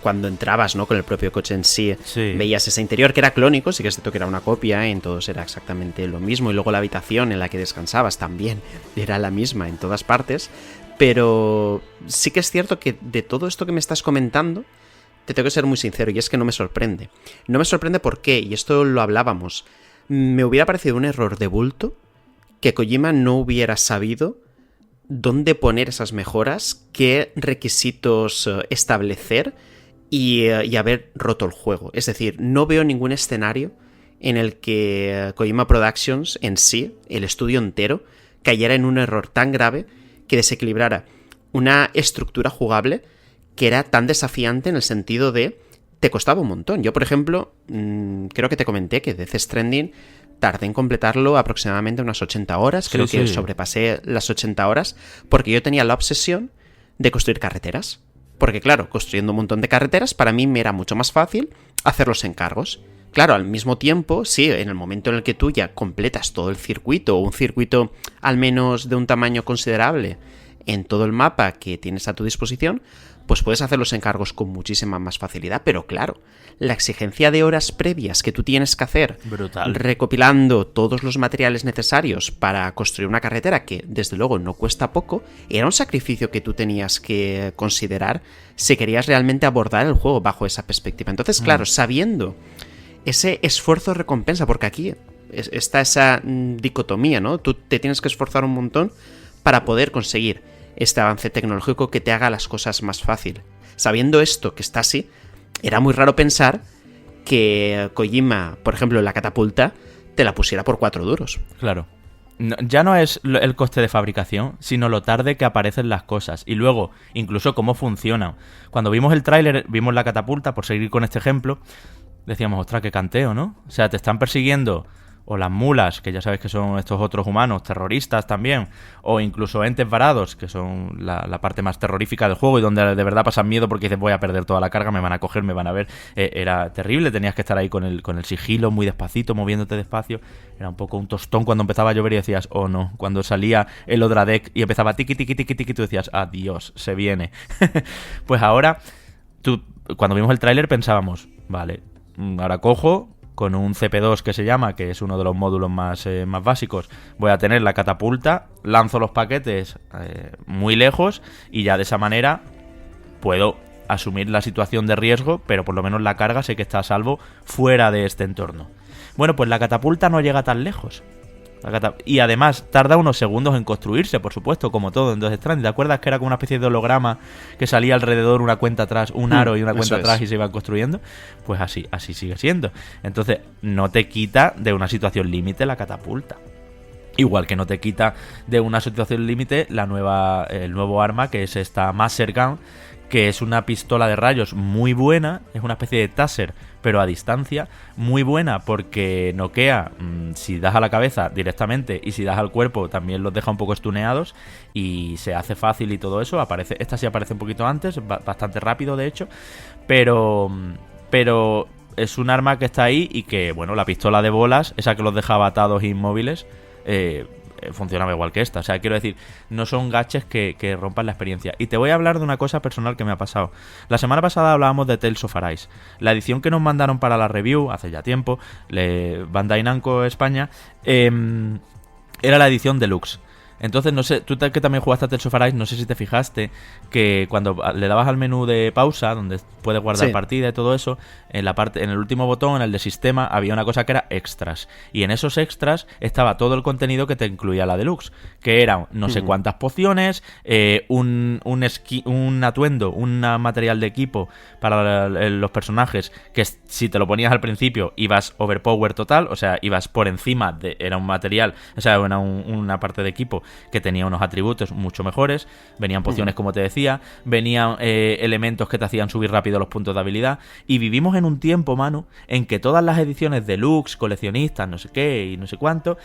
cuando entrabas, ¿no?, con el propio coche en sí, veías ese interior que era clónico, sí que es cierto que era una copia, en todos era exactamente lo mismo, y luego la habitación en la que descansabas también era la misma en todas partes, pero sí que es cierto que de todo esto que me estás comentando, te tengo que ser muy sincero, y es que no me sorprende. No me sorprende por qué, y esto lo hablábamos, me hubiera parecido un error de bulto que Kojima no hubiera sabido dónde poner esas mejoras, qué requisitos establecer y haber roto el juego. Es decir, no veo ningún escenario en el que Kojima Productions en sí, el estudio entero, cayera en un error tan grave que desequilibrara una estructura jugable que era tan desafiante en el sentido de te costaba un montón. Yo, por ejemplo, creo que te comenté que Death Stranding tardé en completarlo aproximadamente unas 80 horas. Creo que sobrepasé las 80 horas porque yo tenía la obsesión de construir carreteras. Porque claro, construyendo un montón de carreteras para mí me era mucho más fácil hacer los encargos. Claro, al mismo tiempo, sí, en el momento en el que tú ya completas todo el circuito, o un circuito al menos de un tamaño considerable en todo el mapa que tienes a tu disposición, pues puedes hacer los encargos con muchísima más facilidad. Pero claro, la exigencia de horas previas que tú tienes que hacer, recopilando todos los materiales necesarios para construir una carretera, que desde luego no cuesta poco, era un sacrificio que tú tenías que considerar si querías realmente abordar el juego bajo esa perspectiva. Entonces, claro, sabiendo ese esfuerzo-recompensa, porque aquí está esa dicotomía, ¿no? Tú te tienes que esforzar un montón para poder conseguir este avance tecnológico que te haga las cosas más fácil. Sabiendo esto, que está así, era muy raro pensar que Kojima, por ejemplo, la catapulta, te la pusiera por 4 duros. Claro. No, ya no es el coste de fabricación, sino lo tarde que aparecen las cosas. Y luego, incluso cómo funcionan. Cuando vimos el tráiler, vimos la catapulta, por seguir con este ejemplo, decíamos, ostras, qué canteo, ¿no? O sea, te están persiguiendo... o las mulas, que ya sabes que son estos otros humanos, terroristas también, o incluso entes varados, que son la parte más terrorífica del juego y donde de verdad pasan miedo porque dices, voy a perder toda la carga, me van a coger, me van a ver. Era terrible, tenías que estar ahí con el sigilo muy despacito, moviéndote despacio. Era un poco un tostón cuando empezaba a llover y decías, oh no. Cuando salía el Odradek y empezaba tiqui, tiqui, tiqui, tiqui, tú decías, adiós, se viene. Pues ahora, cuando vimos el tráiler pensábamos, vale, ahora cojo... con un CP2 que se llama, que es uno de los módulos más básicos, voy a tener la catapulta, lanzo los paquetes muy lejos y ya de esa manera puedo asumir la situación de riesgo, pero por lo menos la carga sé que está a salvo fuera de este entorno. Bueno, pues la catapulta no llega tan lejos. Y además tarda unos segundos en construirse, por supuesto, como todo en Death Stranding. ¿Te acuerdas que era como una especie de holograma que salía alrededor una cuenta atrás, un aro y una cuenta atrás y se iban construyendo? Pues así sigue siendo. Entonces no te quita de una situación límite la catapulta. Igual que no te quita de una situación límite el nuevo arma, que es esta Maser Gun, que es una pistola de rayos muy buena, es una especie de taser, pero a distancia, muy buena porque noquea si das a la cabeza directamente y si das al cuerpo también los deja un poco estuneados y se hace fácil y todo eso. Esta sí aparece un poquito antes, bastante rápido de hecho, pero es un arma que está ahí y que, bueno, la pistola de bolas, esa que los dejaba atados e inmóviles, funcionaba igual que esta. O sea, quiero decir, no son gadgets que rompan la experiencia. Y te voy a hablar de una cosa personal que me ha pasado. La semana pasada hablábamos de Tales of Arise. La edición que nos mandaron para la review, hace ya tiempo, Bandai Namco España, era la edición deluxe. Entonces, no sé, tú que también jugaste a Tales of Arise, no sé si te fijaste que cuando le dabas al menú de pausa, donde puedes guardar partida y todo eso, en el último botón, en el de sistema, había una cosa que era extras. Y en esos extras estaba todo el contenido que te incluía la deluxe, que eran no sé cuántas pociones, un atuendo, un material de equipo para los personajes, que si te lo ponías al principio ibas overpower total, o sea, ibas por encima era un material, o sea, era una parte de equipo que tenía unos atributos mucho mejores, venían pociones como te decía, venían elementos que te hacían subir rápido los puntos de habilidad, y vivimos en un tiempo, Manu, en que todas las ediciones deluxe, coleccionistas, no sé qué y no sé cuánto,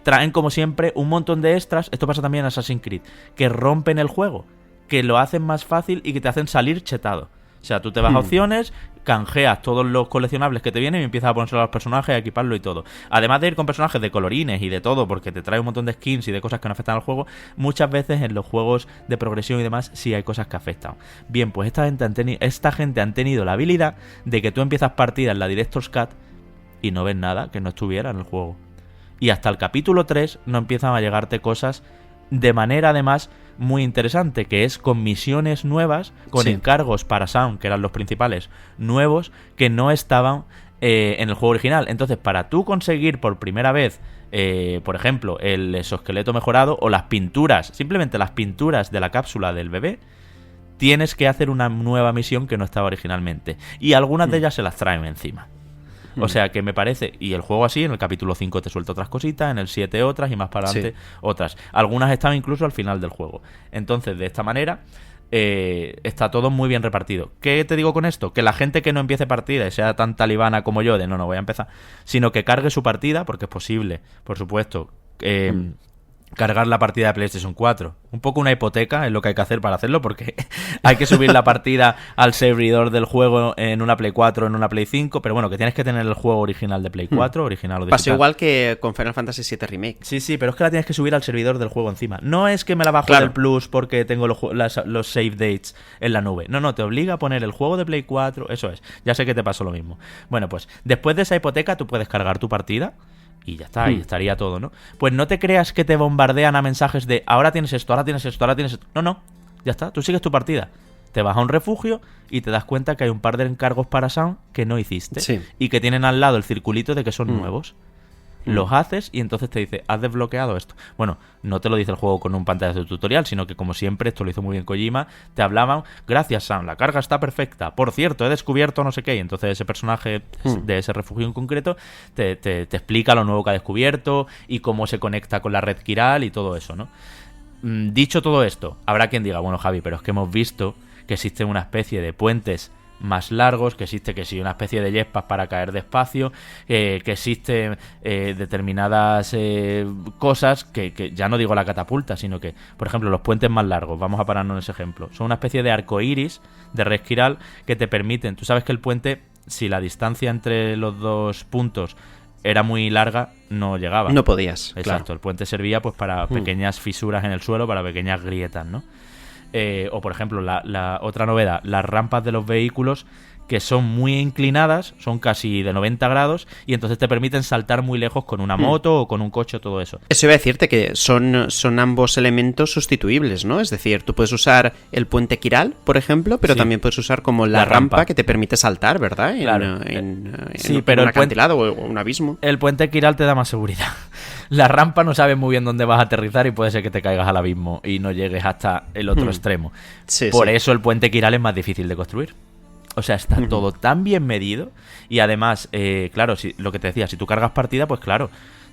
traen como siempre un montón de extras. Esto pasa también en Assassin's Creed, que rompen el juego, que lo hacen más fácil y que te hacen salir chetado. O sea, tú te vas a opciones, canjeas todos los coleccionables que te vienen y empiezas a ponerse a los personajes, a equiparlo y todo. Además de ir con personajes de colorines y de todo, porque te trae un montón de skins y de cosas que no afectan al juego, muchas veces en los juegos de progresión y demás sí hay cosas que afectan. Bien, pues esta gente han tenido la habilidad de que tú empiezas partida en la Director's Cut y no ves nada que no estuviera en el juego. Y hasta el capítulo 3 no empiezan a llegarte cosas de manera además muy interesante, que es con misiones nuevas, con encargos para Sound, que eran los principales, nuevos, que no estaban en el juego original. Entonces, para tú conseguir por primera vez, por ejemplo, el exoesqueleto mejorado o las pinturas, simplemente las pinturas de la cápsula del bebé, tienes que hacer una nueva misión que no estaba originalmente. Y algunas de ellas se las traen encima. O sea que me parece, y el juego así, en el capítulo 5 te suelta otras cositas, en el 7 otras y más para adelante otras. Algunas estaban incluso al final del juego. Entonces, de esta manera, está todo muy bien repartido. ¿Qué te digo con esto? Que la gente que no empiece partida y sea tan talibana como yo, de no voy a empezar, sino que cargue su partida, porque es posible, por supuesto, cargar la partida de PlayStation 4. Un poco una hipoteca es lo que hay que hacer para hacerlo, porque hay que subir la partida al servidor del juego en una Play 4 o en una Play 5, pero bueno, que tienes que tener el juego original de Play 4, original o digital. Pasó igual que con Final Fantasy VII Remake. Sí, pero es que la tienes que subir al servidor del juego encima. No es que me la bajo del Plus porque tengo los save dates en la nube. No, te obliga a poner el juego de Play 4, eso es. Ya sé que te pasó lo mismo. Bueno, pues después de esa hipoteca tú puedes cargar tu partida y ya está, ahí estaría todo, ¿no? Pues no te creas que te bombardean a mensajes de ahora tienes esto, ahora tienes esto, ahora tienes esto. No, ya está, tú sigues tu partida. Te vas a un refugio y te das cuenta que hay un par de encargos para Sound que no hiciste y que tienen al lado el circulito de que son nuevos. Los haces y entonces te dice, has desbloqueado esto. Bueno, no te lo dice el juego con un pantallazo de tutorial, sino que como siempre, esto lo hizo muy bien Kojima, te hablaban, gracias Sam, la carga está perfecta, por cierto, he descubierto no sé qué, y entonces ese personaje de ese refugio en concreto te explica lo nuevo que ha descubierto y cómo se conecta con la red Kiral y todo eso, ¿no? Dicho todo esto, habrá quien diga, bueno Javi, pero es que hemos visto que existe una especie de puentes más largos, que existe una especie de jetpack para caer despacio, que existen determinadas cosas que ya no digo la catapulta, sino que, por ejemplo, los puentes más largos, vamos a pararnos en ese ejemplo, son una especie de arco iris de red Kiral que te permiten, tú sabes que el puente, si la distancia entre los dos puntos era muy larga, no llegaba. No podías. Exacto, el puente servía pues para pequeñas fisuras en el suelo, para pequeñas grietas, ¿no? O por ejemplo la otra novedad, las rampas de los vehículos que son muy inclinadas, son casi de 90 grados, y entonces te permiten saltar muy lejos con una moto o con un coche o todo eso. Eso iba a decirte que son ambos elementos sustituibles, ¿no? Es decir, tú puedes usar el puente Kiral, por ejemplo, pero también puedes usar como la rampa que te permite saltar, ¿verdad? Claro. Pero un acantilado o un abismo. El puente Kiral te da más seguridad. La rampa no sabes muy bien dónde vas a aterrizar y puede ser que te caigas al abismo y no llegues hasta el otro extremo. Por eso el puente Kiral es más difícil de construir. O sea, está todo tan bien medido. Y además, claro, lo que te decía, si tú cargas partida, pues claro,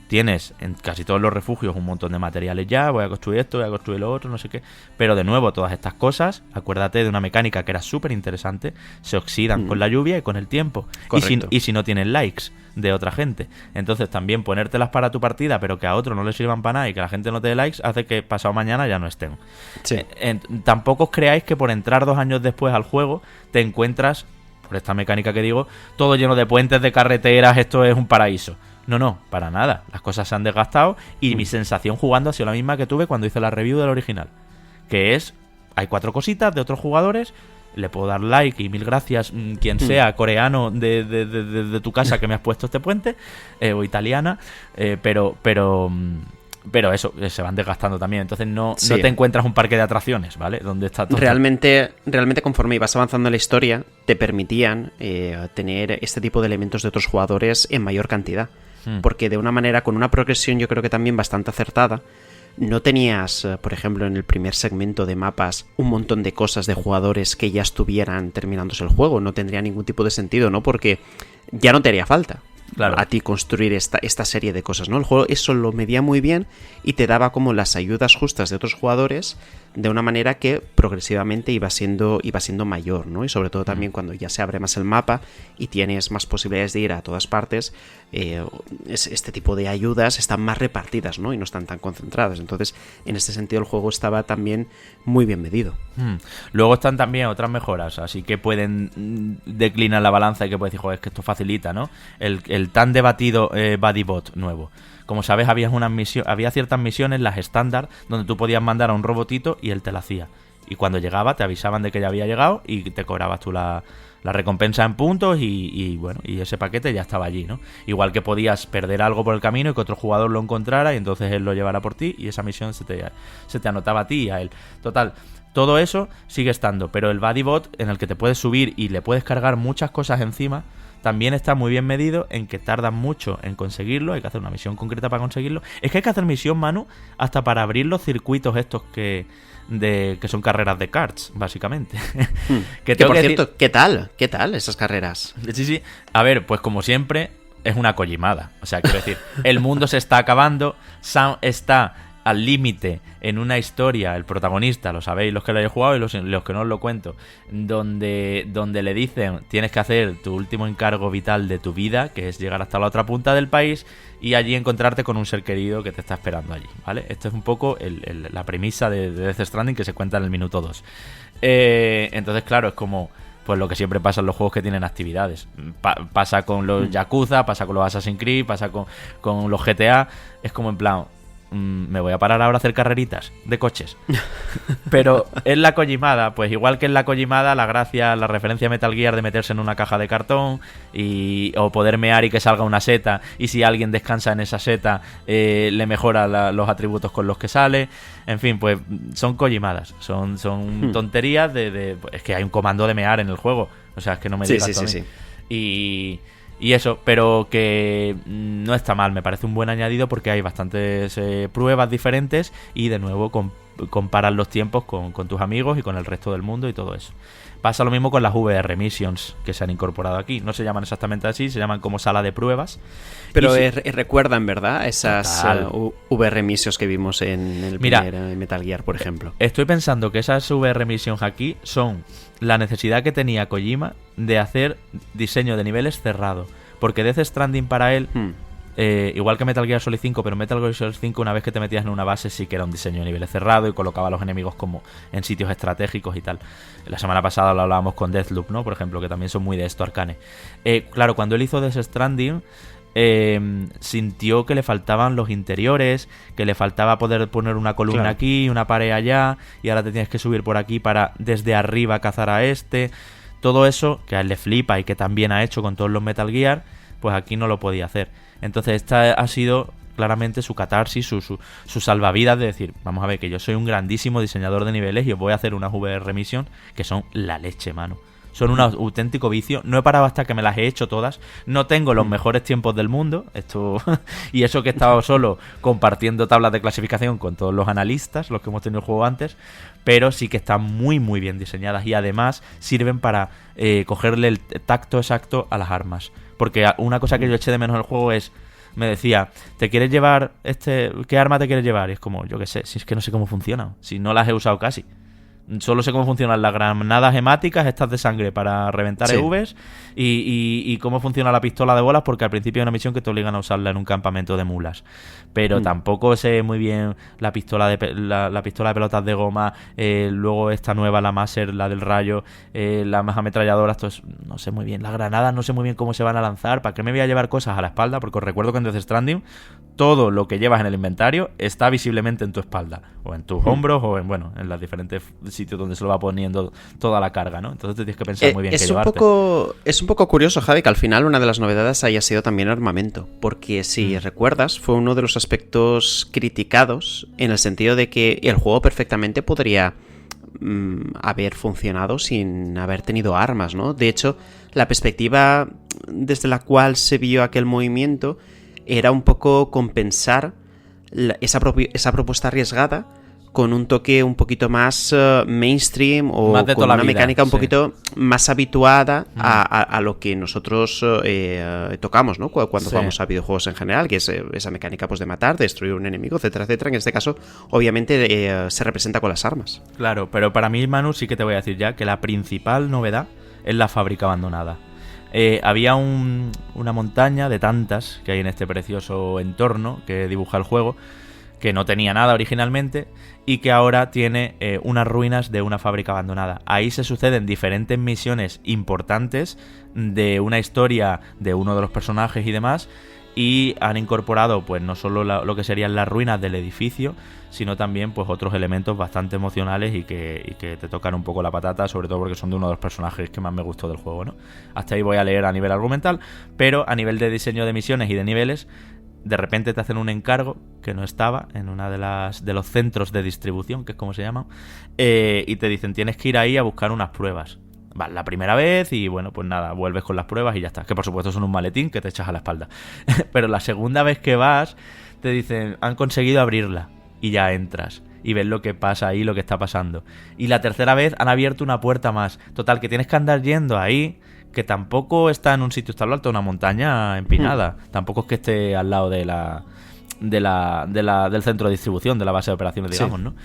tienes en casi todos los refugios un montón de materiales ya. Voy a construir esto, voy a construir lo otro, no sé qué. Pero de nuevo, todas estas cosas, acuérdate de una mecánica que era súper interesante, se oxidan con la lluvia y con el tiempo. Y si no tienen likes de otra gente. Entonces también ponértelas para tu partida, pero que a otro no le sirvan para nada y que la gente no te dé likes, hace que pasado mañana ya no estén. Sí. Tampoco os creáis que por entrar 2 años después al juego te encuentras, por esta mecánica que digo, todo lleno de puentes, de carreteras, esto es un paraíso. No, para nada. Las cosas se han desgastado y mi sensación jugando ha sido la misma que tuve cuando hice la review del original. Que es, hay 4 cositas de otros jugadores, le puedo dar like y mil gracias, quien sea, coreano de tu casa que me has puesto este puente, o italiana, pero eso, se van desgastando también. Entonces no te encuentras un parque de atracciones, ¿vale? Donde está todo. Realmente conforme ibas avanzando en la historia, te permitían tener este tipo de elementos de otros jugadores en mayor cantidad. Porque de una manera, con una progresión yo creo que también bastante acertada, no tenías, por ejemplo, en el primer segmento de mapas un montón de cosas de jugadores que ya estuvieran terminándose el juego. No tendría ningún tipo de sentido, ¿no? Porque ya no te haría falta a ti construir esta serie de cosas, ¿no? El juego eso lo medía muy bien y te daba como las ayudas justas de otros jugadores de una manera que progresivamente iba siendo mayor, ¿no? Y sobre todo también cuando ya se abre más el mapa y tienes más posibilidades de ir a todas partes, este tipo de ayudas están más repartidas, ¿no? Y no están tan concentradas. Entonces, en este sentido, el juego estaba también muy bien medido. Luego están también otras mejoras, así que pueden declinar la balanza y que puedes decir, joder, es que esto facilita, ¿no? El tan debatido BuddyBot nuevo. Como sabes, había ciertas misiones, las estándar, donde tú podías mandar a un robotito y él te la hacía. Y cuando llegaba, te avisaban de que ya había llegado y te cobrabas tú la recompensa en puntos y ese paquete ya estaba allí, ¿no? Igual que podías perder algo por el camino y que otro jugador lo encontrara y entonces él lo llevara por ti y esa misión se te anotaba a ti y a él. Total, todo eso sigue estando, pero el BuddyBot, en el que te puedes subir y le puedes cargar muchas cosas encima, también está muy bien medido en que tardan mucho en conseguirlo, hay que hacer una misión concreta para conseguirlo. Es que hay que hacer misión, Manu, hasta para abrir los circuitos estos que son carreras de karts, básicamente. Que por cierto, ¿qué tal esas carreras? Sí. A ver, pues como siempre, es una collimada. O sea, quiero decir, el mundo se está acabando, Sam está al límite en una historia, el protagonista, lo sabéis los que lo hayáis jugado y los que no os lo cuento, donde le dicen tienes que hacer tu último encargo vital de tu vida, que es llegar hasta la otra punta del país y allí encontrarte con un ser querido que te está esperando allí, ¿vale? Esto es un poco la premisa de Death Stranding que se cuenta en el minuto 2. Entonces, claro, es como pues lo que siempre pasa en los juegos que tienen actividades. Pasa con los Yakuza, pasa con los Assassin's Creed, pasa con los GTA, es como en plan, me voy a parar ahora a hacer carreritas de coches. Pero en la Kojimada, pues igual que en la Kojimada, la gracia, la referencia a Metal Gear de meterse en una caja de cartón o poder mear y que salga una seta, y si alguien descansa en esa seta le mejora los atributos con los que sale. En fin, pues son Kojimadas, son tonterías es que hay un comando de mear en el juego, o sea, es que no me digas sí. Y eso, pero que no está mal, me parece un buen añadido porque hay bastantes pruebas diferentes y de nuevo comparas los tiempos con tus amigos y con el resto del mundo y todo eso. Pasa lo mismo con las VR Missions que se han incorporado aquí. No se llaman exactamente así, se llaman como sala de pruebas. Pero recuerdan, ¿verdad? Esas VR Missions que vimos en el primer Metal Gear, por ejemplo. Estoy pensando que esas VR Missions aquí son la necesidad que tenía Kojima de hacer diseño de niveles cerrado. Porque Death Stranding para él... igual que Metal Gear Solid 5, pero Metal Gear Solid 5 una vez que te metías en una base sí que era un diseño de niveles cerrado y colocaba a los enemigos como en sitios estratégicos y tal. La semana pasada lo hablábamos con Deathloop, ¿no? Por ejemplo, que también son muy de esto, Arcane. Claro, cuando él hizo Death Stranding sintió que le faltaban los interiores, que le faltaba poder poner una columna aquí, una pared allá, y ahora te tienes que subir por aquí para desde arriba cazar a este. todo eso, que a él le flipa y que también ha hecho con todos los Metal Gear, pues aquí no lo podía hacer. Entonces esta ha sido claramente su catarsis, su salvavidas de decir, vamos a ver que yo soy un grandísimo diseñador de niveles y os voy a hacer unas VR Mission que son la leche, mano. Son un auténtico vicio. No he parado hasta que me las he hecho todas. No tengo los mejores tiempos del mundo. Esto y eso que he estado solo compartiendo tablas de clasificación con todos los analistas, los que hemos tenido el juego antes. Pero sí que están muy, muy bien diseñadas. Y además sirven para cogerle el tacto exacto a las armas. Porque una cosa que yo eché de menos en el juego es... Me decía, ¿te quieres llevar qué arma te quieres llevar? Y es como, yo qué sé, si es que no sé cómo funcionan. Si no las he usado casi. Solo sé cómo funcionan las granadas hemáticas, estas de sangre para reventar EVs y cómo funciona la pistola de bolas, porque al principio hay una misión que te obligan a usarla en un campamento de mulas. Pero tampoco sé muy bien la pistola de pistola de pelotas de goma, luego esta nueva, la Maser, la del rayo, las más ametralladoras, no sé muy bien. Las granadas no sé muy bien cómo se van a lanzar. ¿Para qué me voy a llevar cosas a la espalda? Porque os recuerdo que en Death Stranding todo lo que llevas en el inventario está visiblemente en tu espalda, o en tus hombros, o en los diferentes sitios donde se lo va poniendo toda la carga, ¿no? Entonces te tienes que pensar muy bien qué llevarte. Es un poco curioso, Javi, que al final una de las novedades haya sido también armamento, porque si recuerdas, fue uno de los aspectos criticados en el sentido de que el juego perfectamente podría haber funcionado sin haber tenido armas, ¿no? De hecho, la perspectiva desde la cual se vio aquel movimiento era un poco compensar esa propuesta arriesgada con un toque un poquito más mainstream o más con una mecánica un poquito más habituada a lo que nosotros tocamos, ¿no? Cuando jugamos a videojuegos en general, que es esa mecánica pues de matar, de destruir un enemigo, etcétera, etcétera. En este caso, obviamente, se representa con las armas. Claro, pero para mí, Manu, sí que te voy a decir ya que la principal novedad es la fábrica abandonada. Había una montaña de tantas que hay en este precioso entorno que dibuja el juego, que no tenía nada originalmente y que ahora tiene unas ruinas de una fábrica abandonada. Ahí se suceden diferentes misiones importantes de una historia de uno de los personajes y demás, y han incorporado pues no solo lo que serían las ruinas del edificio, sino también pues otros elementos bastante emocionales y que te tocan un poco la patata, sobre todo porque son de uno de los personajes que más me gustó del juego, ¿no? Hasta ahí voy a leer a nivel argumental, pero a nivel de diseño de misiones y de niveles, de repente te hacen un encargo que no estaba en una de los centros de distribución, que es como se llaman, y te dicen tienes que ir ahí a buscar unas pruebas. Vas la primera vez y bueno, pues nada, vuelves con las pruebas y ya está. Que por supuesto son un maletín que te echas a la espalda. Pero la segunda vez que vas, te dicen, han conseguido abrirla. Y ya entras. Y ves lo que pasa ahí, lo que está pasando. Y la tercera vez han abierto una puerta más. Total, que tienes que andar yendo ahí, que tampoco está en un sitio, está al alto de una montaña empinada. Tampoco es que esté al lado del centro de distribución, de la base de operaciones, digamos, ¿no?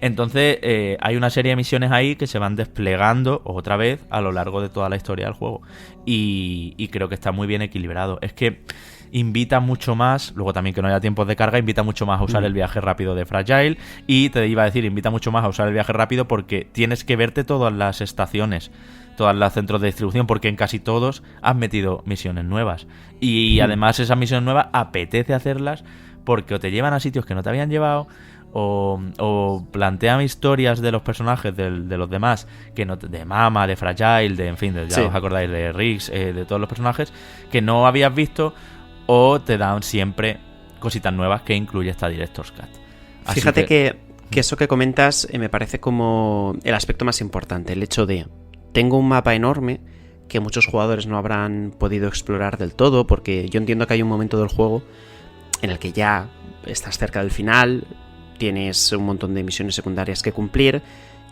Entonces hay una serie de misiones ahí que se van desplegando otra vez a lo largo de toda la historia del juego, y creo que está muy bien equilibrado. Es que invita mucho más, luego también que no haya tiempos de carga, invita mucho más a usar el viaje rápido de Fragile, y te iba a decir, invita mucho más a usar el viaje rápido porque tienes que verte todas las estaciones, todos los centros de distribución, porque en casi todos has metido misiones nuevas, y además esas misiones nuevas apetece hacerlas porque o te llevan a sitios que no te habían llevado, o plantean historias de los personajes de los demás, que no, de Mama, de Fragile, en fin, ya os acordáis de Riggs, de todos los personajes que no habías visto, o te dan siempre cositas nuevas que incluye esta Director's Cut. Así Fíjate que eso que comentas me parece como el aspecto más importante, el hecho de tengo un mapa enorme que muchos jugadores no habrán podido explorar del todo, porque yo entiendo que hay un momento del juego en el que ya estás cerca del final, tienes un montón de misiones secundarias que cumplir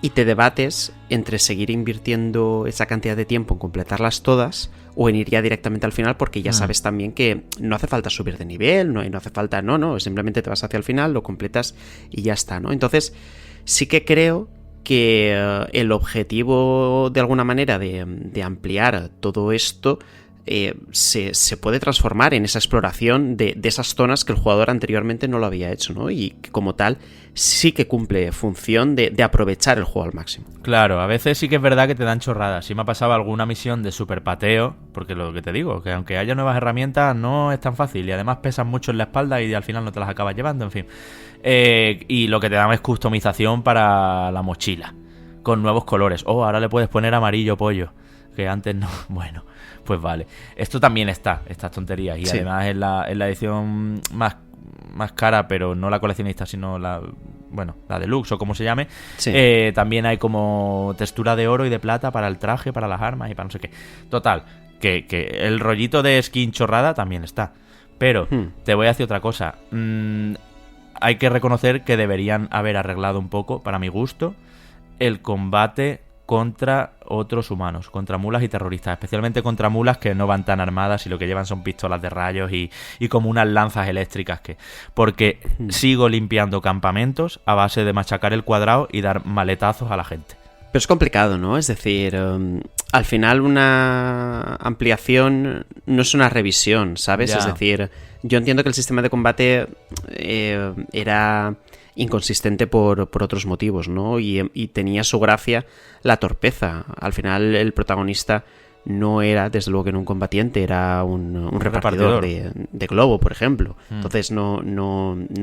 y te debates entre seguir invirtiendo esa cantidad de tiempo en completarlas todas o en ir ya directamente al final, porque ya sabes también que no hace falta subir de nivel, no hace falta, simplemente te vas hacia el final, lo completas y ya está, ¿no? Entonces sí que creo que el objetivo de alguna manera de ampliar todo esto se puede transformar en esa exploración de esas zonas que el jugador anteriormente no lo había hecho, ¿no? Y que como tal sí que cumple función de aprovechar el juego al máximo. Claro, a veces sí que es verdad que te dan chorradas. Sí me ha pasado alguna misión de super pateo, porque lo que te digo, que aunque haya nuevas herramientas no es tan fácil, y además pesan mucho en la espalda y al final no te las acabas llevando, en fin. Y lo que te dan es customización para la mochila, con nuevos colores. Ahora le puedes poner amarillo pollo. que antes no. Bueno, pues vale. Esto también está, estas tonterías. Y además en la edición más cara, pero no la coleccionista, sino la deluxe o como se llame, también hay como textura de oro y de plata para el traje, para las armas y para no sé qué. Total, que el rollito de skin chorrada también está. Pero te voy a decir otra cosa. Hay que reconocer que deberían haber arreglado un poco, para mi gusto, el combate contra otros humanos, contra mulas y terroristas, especialmente contra mulas que no van tan armadas y lo que llevan son pistolas de rayos y como unas lanzas eléctricas porque sigo limpiando campamentos a base de machacar el cuadrado y dar maletazos a la gente. Pero es complicado, ¿no? Es decir, al final una ampliación no es una revisión, ¿sabes? Ya. Es decir, yo entiendo que el sistema de combate era inconsistente por otros motivos, ¿no? Y tenía su gracia la torpeza. Al final el protagonista no era, desde luego, que no un combatiente, era un repartidor de globo, por ejemplo. Entonces no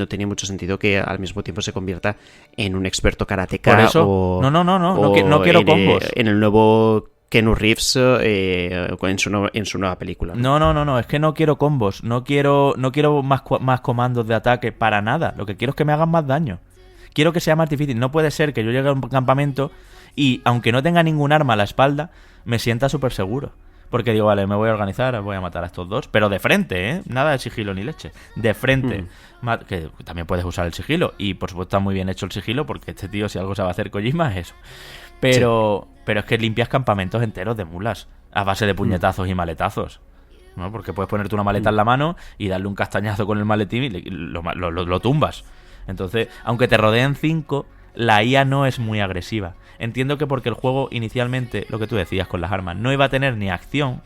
tenía mucho sentido que al mismo tiempo se convierta en un experto karateka. Por eso, no quiero combos. En el nuevo Keanu Reeves en su nueva película. No, es que no quiero combos, no quiero más comandos de ataque para nada. Lo que quiero es que me hagan más daño. Quiero que sea más difícil. No puede ser que yo llegue a un campamento y, aunque no tenga ningún arma a la espalda, me sienta súper seguro. Porque digo, vale, me voy a organizar, voy a matar a estos dos. Pero de frente, ¿eh? Nada de sigilo ni leche. De frente. Que también puedes usar el sigilo. Y, por supuesto, está muy bien hecho el sigilo, porque este tío, si algo sabe hacer Kojima, es eso. Pero es que limpias campamentos enteros de mulas a base de puñetazos y maletazos, ¿no? Porque puedes ponerte una maleta en la mano y darle un castañazo con el maletín y lo tumbas. Entonces, aunque te rodeen 5, la IA no es muy agresiva. Entiendo que porque el juego inicialmente, lo que tú decías con las armas, no iba a tener ni acción.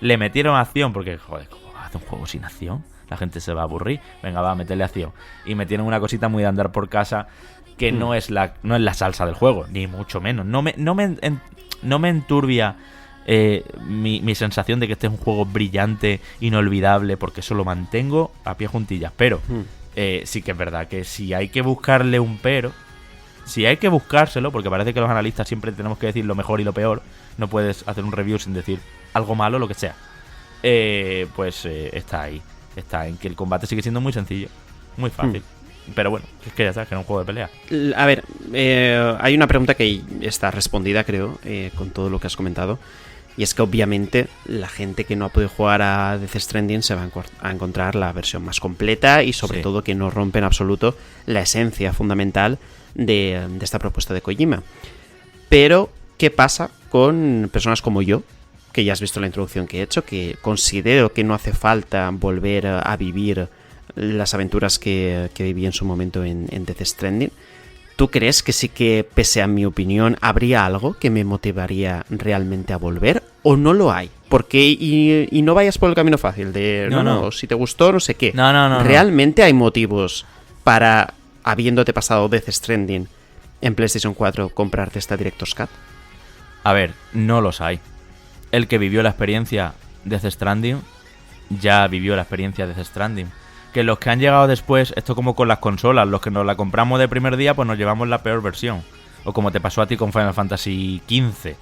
Le metieron acción porque, joder, ¿cómo vas a hacer un juego sin acción? La gente se va a aburrir. Venga, va a meterle acción. Y metieron una cosita muy de andar por casa que no es la salsa del juego, ni mucho menos. No me enturbia mi sensación de que este es un juego brillante, inolvidable, porque eso lo mantengo a pie juntillas. Pero sí que es verdad que si hay que buscarle un pero, si hay que buscárselo, porque parece que los analistas siempre tenemos que decir lo mejor y lo peor, no puedes hacer un review sin decir algo malo, lo que sea, está ahí. Está en que el combate sigue siendo muy sencillo, muy fácil. Pero bueno, es que ya sabes que era un juego de pelea. A ver, hay una pregunta que está respondida, creo, con todo lo que has comentado. Y es que obviamente la gente que no ha podido jugar a Death Stranding se va a encontrar la versión más completa y sobre todo que no rompe en absoluto la esencia fundamental de esta propuesta de Kojima. Pero, ¿qué pasa con personas como yo? Que ya has visto la introducción que he hecho, que considero que no hace falta volver a vivir las aventuras que viví en su momento en Death Stranding. ¿Tú crees que sí que, pese a mi opinión, habría algo que me motivaría realmente a volver? ¿O no lo hay? Porque, y no vayas por el camino fácil de, no, si te gustó, no sé qué. No. ¿Realmente hay motivos para, habiéndote pasado Death Stranding en PlayStation 4, comprarte esta Director's Cut? A ver, no los hay. El que vivió la experiencia de Death Stranding ya vivió la experiencia de Death Stranding. Que los que han llegado después, esto como con las consolas, los que nos la compramos de primer día, pues nos llevamos la peor versión. O como te pasó a ti con Final Fantasy XV,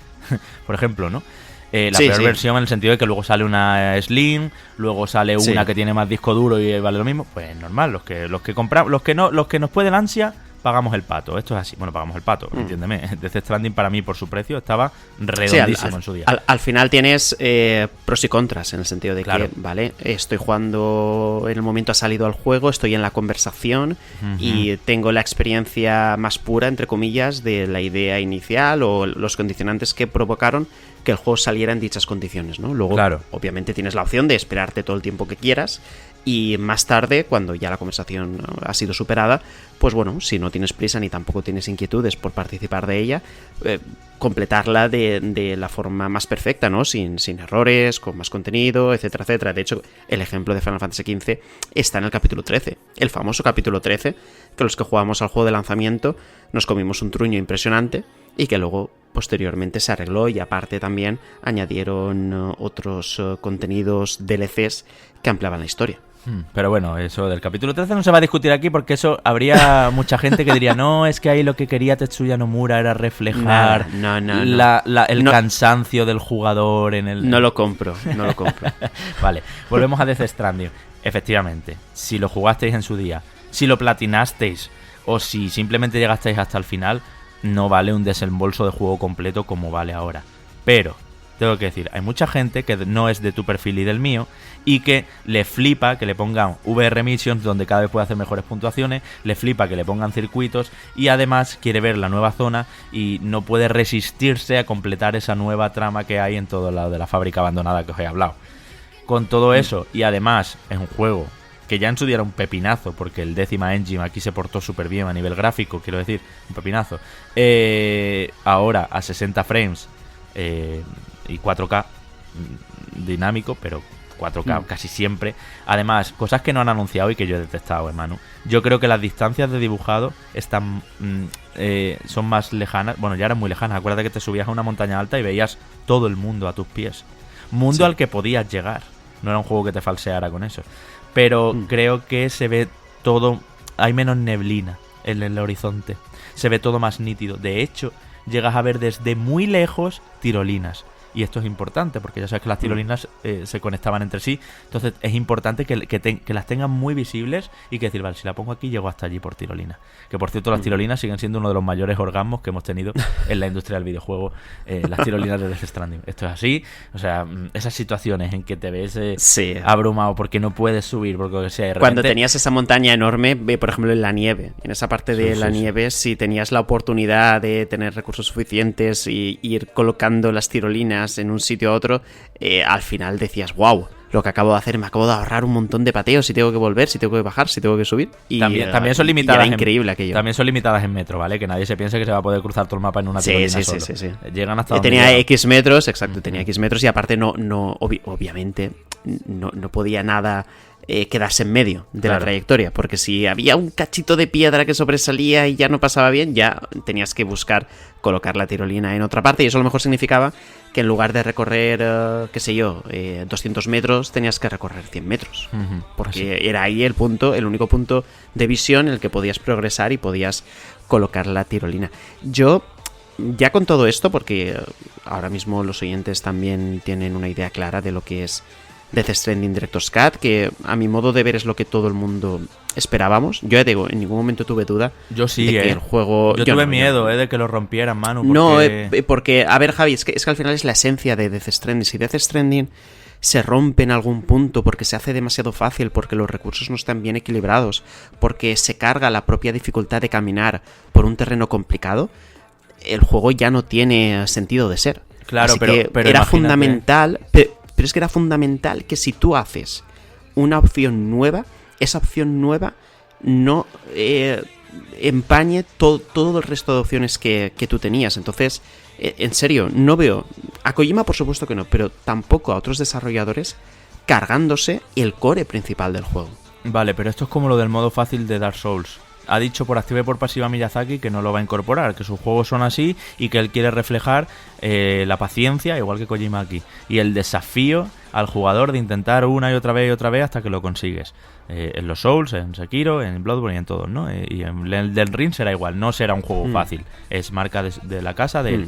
por ejemplo, ¿no? La peor versión en el sentido de que luego sale una Slim, luego sale una que tiene más disco duro y vale lo mismo. Pues normal, los que compramos, los que nos puede el ansia, pagamos el pato. Esto es así. Bueno, pagamos el pato, entiéndeme. Death Stranding para mí, por su precio, estaba redondísimo en su día. Al final tienes pros y contras, en el sentido de que, vale, estoy jugando, en el momento ha salido al juego, estoy en la conversación y tengo la experiencia más pura, entre comillas, de la idea inicial o los condicionantes que provocaron que el juego saliera en dichas condiciones, ¿no? Luego, obviamente, tienes la opción de esperarte todo el tiempo que quieras y más tarde, cuando ya la conversación ha sido superada, pues bueno, si no tienes prisa ni tampoco tienes inquietudes por participar de ella, completarla de la forma más perfecta, ¿no? Sin errores, con más contenido, etcétera, etcétera. De hecho, el ejemplo de Final Fantasy XV está en el capítulo 13, el famoso capítulo 13, que los que jugamos al juego de lanzamiento nos comimos un truño impresionante y que luego posteriormente se arregló y aparte también añadieron otros contenidos DLCs que ampliaban la historia. Pero bueno, eso del capítulo 13 no se va a discutir aquí porque eso habría mucha gente que diría, no, es que ahí lo que quería Tetsuya Nomura era reflejar el cansancio del jugador en el... No lo compro. Vale, volvemos a Death Stranding. Efectivamente, si lo jugasteis en su día, si lo platinasteis o si simplemente llegasteis hasta el final, no vale un desembolso de juego completo como vale ahora. Pero... tengo que decir, hay mucha gente que no es de tu perfil y del mío y que le flipa que le pongan VR Missions donde cada vez puede hacer mejores puntuaciones, le flipa que le pongan circuitos y además quiere ver la nueva zona y no puede resistirse a completar esa nueva trama que hay en todo el lado de la fábrica abandonada que os he hablado. Con todo eso y además es un juego que ya en su día era un pepinazo porque el Décima Engine aquí se portó súper bien a nivel gráfico, quiero decir, un pepinazo. Ahora a 60 frames y 4K dinámico, pero 4K casi siempre. Además, cosas que no han anunciado y que yo he detestado, hermano. Yo creo que las distancias de dibujado están son más lejanas. Bueno, ya eran muy lejanas. Acuérdate que te subías a una montaña alta y veías todo el mundo a tus pies. Mundo al que podías llegar. No era un juego que te falseara con eso. Pero creo que se ve todo... hay menos neblina en el horizonte. Se ve todo más nítido. De hecho, llegas a ver desde muy lejos tirolinas. Y esto es importante porque ya sabes que las tirolinas se conectaban entre sí. Entonces es importante que las tengan muy visibles y que decir, vale, si la pongo aquí llego hasta allí por tirolina. Que por cierto las tirolinas siguen siendo uno de los mayores orgasmos que hemos tenido en la industria del videojuego. Las tirolinas de Death Stranding. Esto es así. O sea, esas situaciones en que te ves abrumado porque no puedes subir, porque lo que sea. Cuando tenías esa montaña enorme, por ejemplo en la nieve. En esa parte de la nieve, si tenías la oportunidad de tener recursos suficientes y ir colocando las tirolinas en un sitio a otro, al final decías, wow, lo que acabo de hacer, me acabo de ahorrar un montón de pateos, si tengo que volver, si tengo que bajar, si tengo que subir. Y también son limitadas. Era increíble aquello. También son limitadas en metro, ¿vale? Que nadie se piense que se va a poder cruzar todo el mapa en una tirolina solo. Sí. Llegan hasta donde tenía llegan. X metros, exacto, tenía X metros y aparte obviamente no podía nada quedarse en medio de la trayectoria, porque si había un cachito de piedra que sobresalía y ya no pasaba bien, ya tenías que buscar colocar la tirolina en otra parte y eso a lo mejor significaba que en lugar de recorrer, 200 metros, tenías que recorrer 100 metros. Porque era ahí el único punto de visión en el que podías progresar y podías colocar la tirolina. Yo, ya con todo esto, porque ahora mismo los oyentes también tienen una idea clara de lo que es Death Stranding Director's Cut, que a mi modo de ver es lo que todo el mundo esperábamos. Yo ya digo, en ningún momento tuve duda. Yo sí, de que el juego... Yo tuve miedo de que lo rompieran, Manu. Porque... No, porque, a ver, Javi, es que al final es la esencia de Death Stranding. Si Death Stranding se rompe en algún punto porque se hace demasiado fácil, porque los recursos no están bien equilibrados, porque se carga la propia dificultad de caminar por un terreno complicado, el juego ya no tiene sentido de ser. Claro, así pero era imagínate... fundamental... Pero es que era fundamental que si tú haces una opción nueva, esa opción nueva no empañe todo el resto de opciones que tú tenías. Entonces, en serio, no veo... A Kojima por supuesto que no, pero tampoco a otros desarrolladores cargándose el core principal del juego. Vale, pero esto es como lo del modo fácil de Dark Souls. Ha dicho por activa y por pasiva Miyazaki que no lo va a incorporar, que sus juegos son así y que él quiere reflejar la paciencia, igual que Kojima aquí, y el desafío al jugador de intentar una y otra vez hasta que lo consigues. En los Souls, en Sekiro, en Bloodborne y en todos, ¿no? Y en el del Ring será igual, no será un juego fácil, es marca de la casa de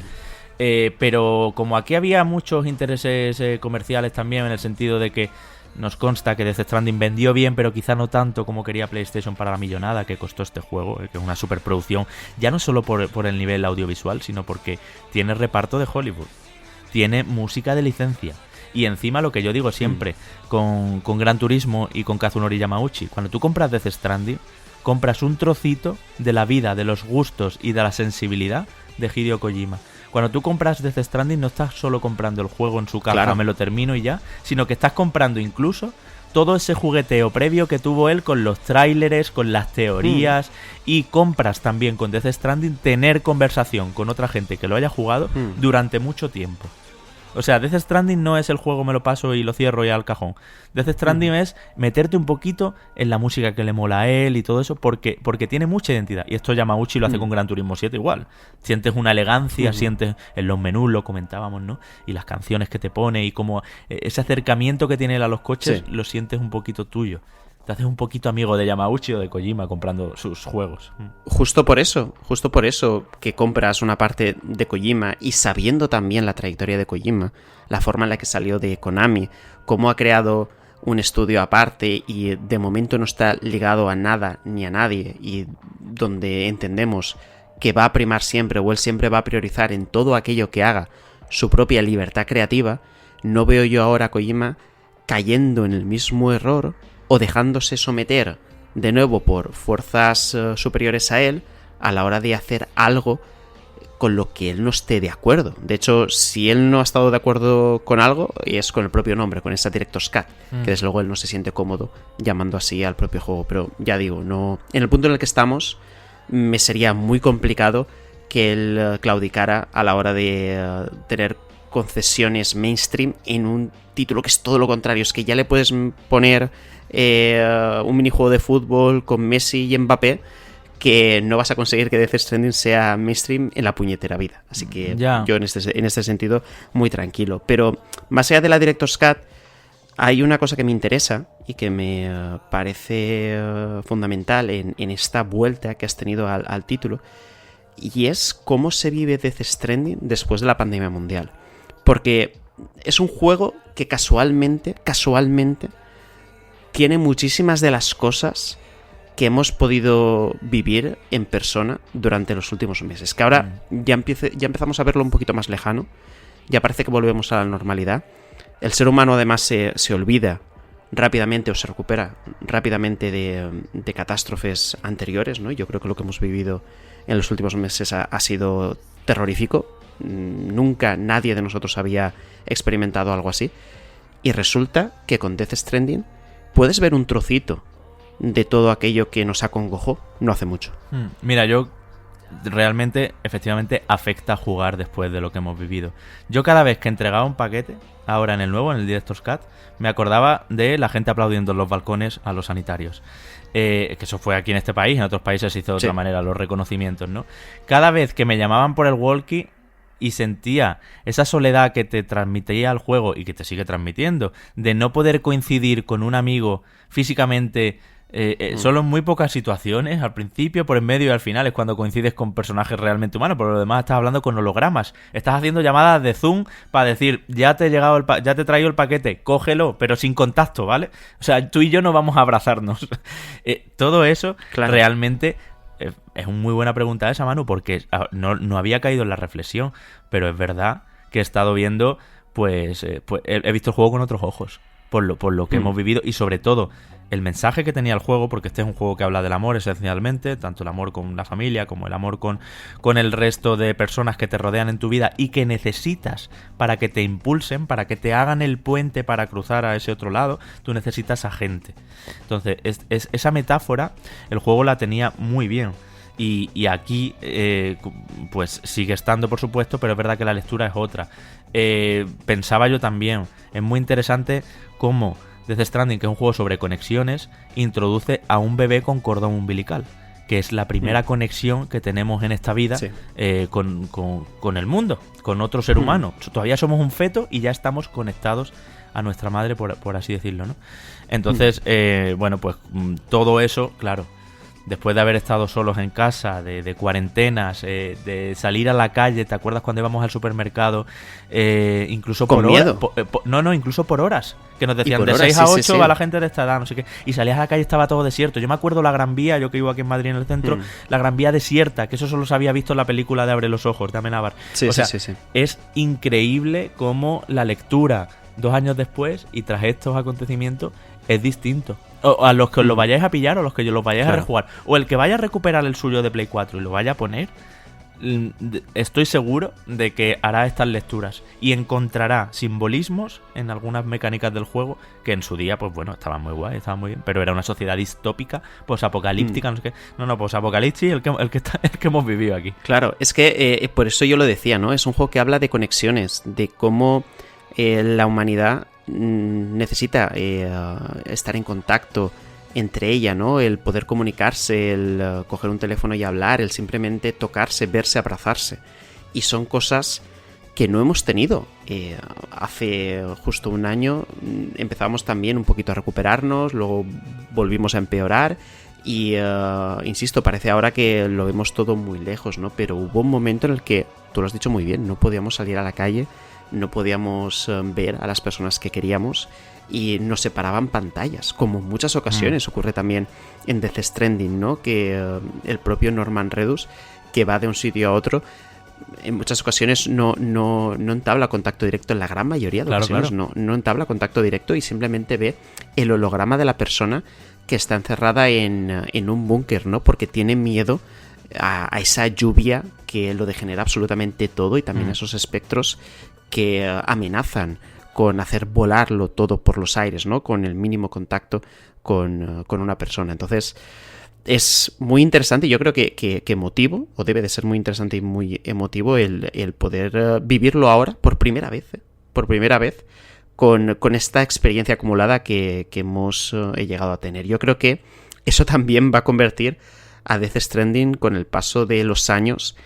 él. Pero como aquí había muchos intereses comerciales también, en el sentido de que nos consta que Death Stranding vendió bien, pero quizá no tanto como quería PlayStation para la millonada que costó este juego, que es una superproducción, ya no solo por el nivel audiovisual, sino porque tiene reparto de Hollywood, tiene música de licencia, y encima lo que yo digo siempre con Gran Turismo y con Kazunori Yamauchi, cuando tú compras Death Stranding, compras un trocito de la vida, de los gustos y de la sensibilidad de Hideo Kojima. Cuando tú compras Death Stranding no estás solo comprando el juego en su caja, me lo termino y ya, sino que estás comprando incluso todo ese jugueteo previo que tuvo él con los tráileres, con las teorías, y compras también con Death Stranding tener conversación con otra gente que lo haya jugado durante mucho tiempo. O sea, Death Stranding no es el juego me lo paso y lo cierro ya al cajón. Death Stranding es meterte un poquito en la música que le mola a él y todo eso, porque tiene mucha identidad. Y esto Yamauchi lo hace con Gran Turismo 7 igual. Sientes una elegancia, sientes en los menús, lo comentábamos, ¿no? Y las canciones que te pone y como ese acercamiento que tiene él a los coches, lo sientes un poquito tuyo. te haces un poquito amigo de Yamauchi o de Kojima comprando sus juegos. Justo por eso que compras una parte de Kojima y sabiendo también la trayectoria de Kojima, la forma en la que salió de Konami, cómo ha creado un estudio aparte y de momento no está ligado a nada ni a nadie, y donde entendemos que va a primar siempre, o él siempre va a priorizar en todo aquello que haga su propia libertad creativa, no veo yo ahora a Kojima cayendo en el mismo error o dejándose someter de nuevo por fuerzas superiores a él a la hora de hacer algo con lo que él no esté de acuerdo. De hecho, si él no ha estado de acuerdo con algo, es con el propio nombre, con esa Director's Cut, que desde luego él no se siente cómodo llamando así al propio juego. Pero ya digo, no, en el punto en el que estamos, me sería muy complicado que él claudicara a la hora de tener concesiones mainstream en un título que es todo lo contrario. Es que ya le puedes poner un minijuego de fútbol con Messi y Mbappé, que no vas a conseguir que Death Stranding sea mainstream en la puñetera vida. Así que yo en este sentido muy tranquilo. Pero más allá de la Director's Cut, hay una cosa que me interesa y que me parece fundamental en esta vuelta que has tenido al título, y es cómo se vive Death Stranding después de la pandemia mundial. Porque es un juego que casualmente tiene muchísimas de las cosas que hemos podido vivir en persona durante los últimos meses. Que ahora ya empezamos a verlo un poquito más lejano. Ya parece que volvemos a la normalidad. El ser humano además se olvida rápidamente o se recupera rápidamente de catástrofes anteriores, ¿no? Yo creo que lo que hemos vivido en los últimos meses ha sido terrorífico. Nunca nadie de nosotros había experimentado algo así. Y resulta que con Death Stranding puedes ver un trocito de todo aquello que nos acongojó no hace mucho. Mira, yo realmente, efectivamente, afecta a jugar después de lo que hemos vivido. Yo cada vez que entregaba un paquete, ahora en el nuevo, en el Director's Cut, me acordaba de la gente aplaudiendo en los balcones a los sanitarios. Que eso fue aquí en este país, en otros países se hizo de otra manera, los reconocimientos, ¿no? Cada vez que me llamaban por el walkie y sentía esa soledad que te transmitía el juego y que te sigue transmitiendo, de no poder coincidir con un amigo físicamente, solo en muy pocas situaciones, al principio, por en medio y al final es cuando coincides con personajes realmente humanos. Por lo demás estás hablando con hologramas, estás haciendo llamadas de Zoom para decir, ya te he traído el paquete, cógelo, pero sin contacto, ¿vale? O sea, tú y yo no vamos a abrazarnos. Todo eso realmente es una muy buena pregunta esa, Manu, porque no había caído en la reflexión, pero es verdad que he estado viendo, pues he visto el juego con otros ojos por lo que hemos vivido, y sobre todo el mensaje que tenía el juego, porque este es un juego que habla del amor esencialmente, tanto el amor con la familia como el amor con el resto de personas que te rodean en tu vida y que necesitas para que te impulsen, para que te hagan el puente para cruzar a ese otro lado. Tú necesitas a gente. Entonces, esa metáfora el juego la tenía muy bien. Y aquí pues sigue estando, por supuesto, pero es verdad que la lectura es otra. Pensaba yo también, es muy interesante cómo Death Stranding, que es un juego sobre conexiones, introduce a un bebé con cordón umbilical, que es la primera conexión que tenemos en esta vida con el mundo, con otro ser humano. Todavía somos un feto y ya estamos conectados a nuestra madre, por así decirlo, ¿no? Entonces, bueno, pues todo eso, claro, después de haber estado solos en casa, de cuarentenas, de salir a la calle, ¿te acuerdas cuando íbamos al supermercado? Incluso con por miedo. Incluso por horas, que nos decían de horas, 6 a 8 sí. va la gente de esta edad, no sé qué, y salías a la calle, estaba todo desierto. Yo me acuerdo la Gran Vía, yo que vivo aquí en Madrid en el centro, la Gran Vía desierta, que eso solo se había visto en la película de Abre los ojos, de Amenábar. Sí. Es increíble cómo la lectura 2 años después y tras estos acontecimientos es distinto. O a los que os lo vayáis a pillar, o los que los vayáis a rejugar, o el que vaya a recuperar el suyo de Play 4 y lo vaya a poner, estoy seguro de que hará estas lecturas y encontrará simbolismos en algunas mecánicas del juego que en su día, pues bueno, estaban muy guay, estaban muy bien, pero era una sociedad distópica, posapocalíptica, no sé qué. No, posapocalipsis el que hemos vivido aquí. Claro, es que por eso yo lo decía, ¿no? Es un juego que habla de conexiones, de cómo la humanidad necesita estar en contacto entre ella, ¿no? El poder comunicarse, el coger un teléfono y hablar, el simplemente tocarse, verse, abrazarse. Y son cosas que no hemos tenido. Hace justo un año empezamos también un poquito a recuperarnos, luego volvimos a empeorar y, insisto, parece ahora que lo vemos todo muy lejos, ¿no? Pero hubo un momento en el que, tú lo has dicho muy bien, no podíamos salir a la calle, no podíamos ver a las personas que queríamos y nos separaban pantallas, como en muchas ocasiones ocurre también en Death Stranding, ¿no? Que el propio Norman Reedus, que va de un sitio a otro, en muchas ocasiones no entabla contacto directo, en la gran mayoría de ocasiones. No entabla contacto directo y simplemente ve el holograma de la persona que está encerrada en un búnker, ¿no? Porque tiene miedo a esa lluvia que lo degenera absolutamente todo y también a esos espectros que amenazan con hacer volarlo todo por los aires, ¿no? Con el mínimo contacto con una persona. Entonces, es muy interesante, yo creo que emotivo, o debe de ser muy interesante y muy emotivo el poder vivirlo ahora por primera vez, con esta experiencia acumulada que hemos llegado a tener. Yo creo que eso también va a convertir a Death Stranding, con el paso de los años,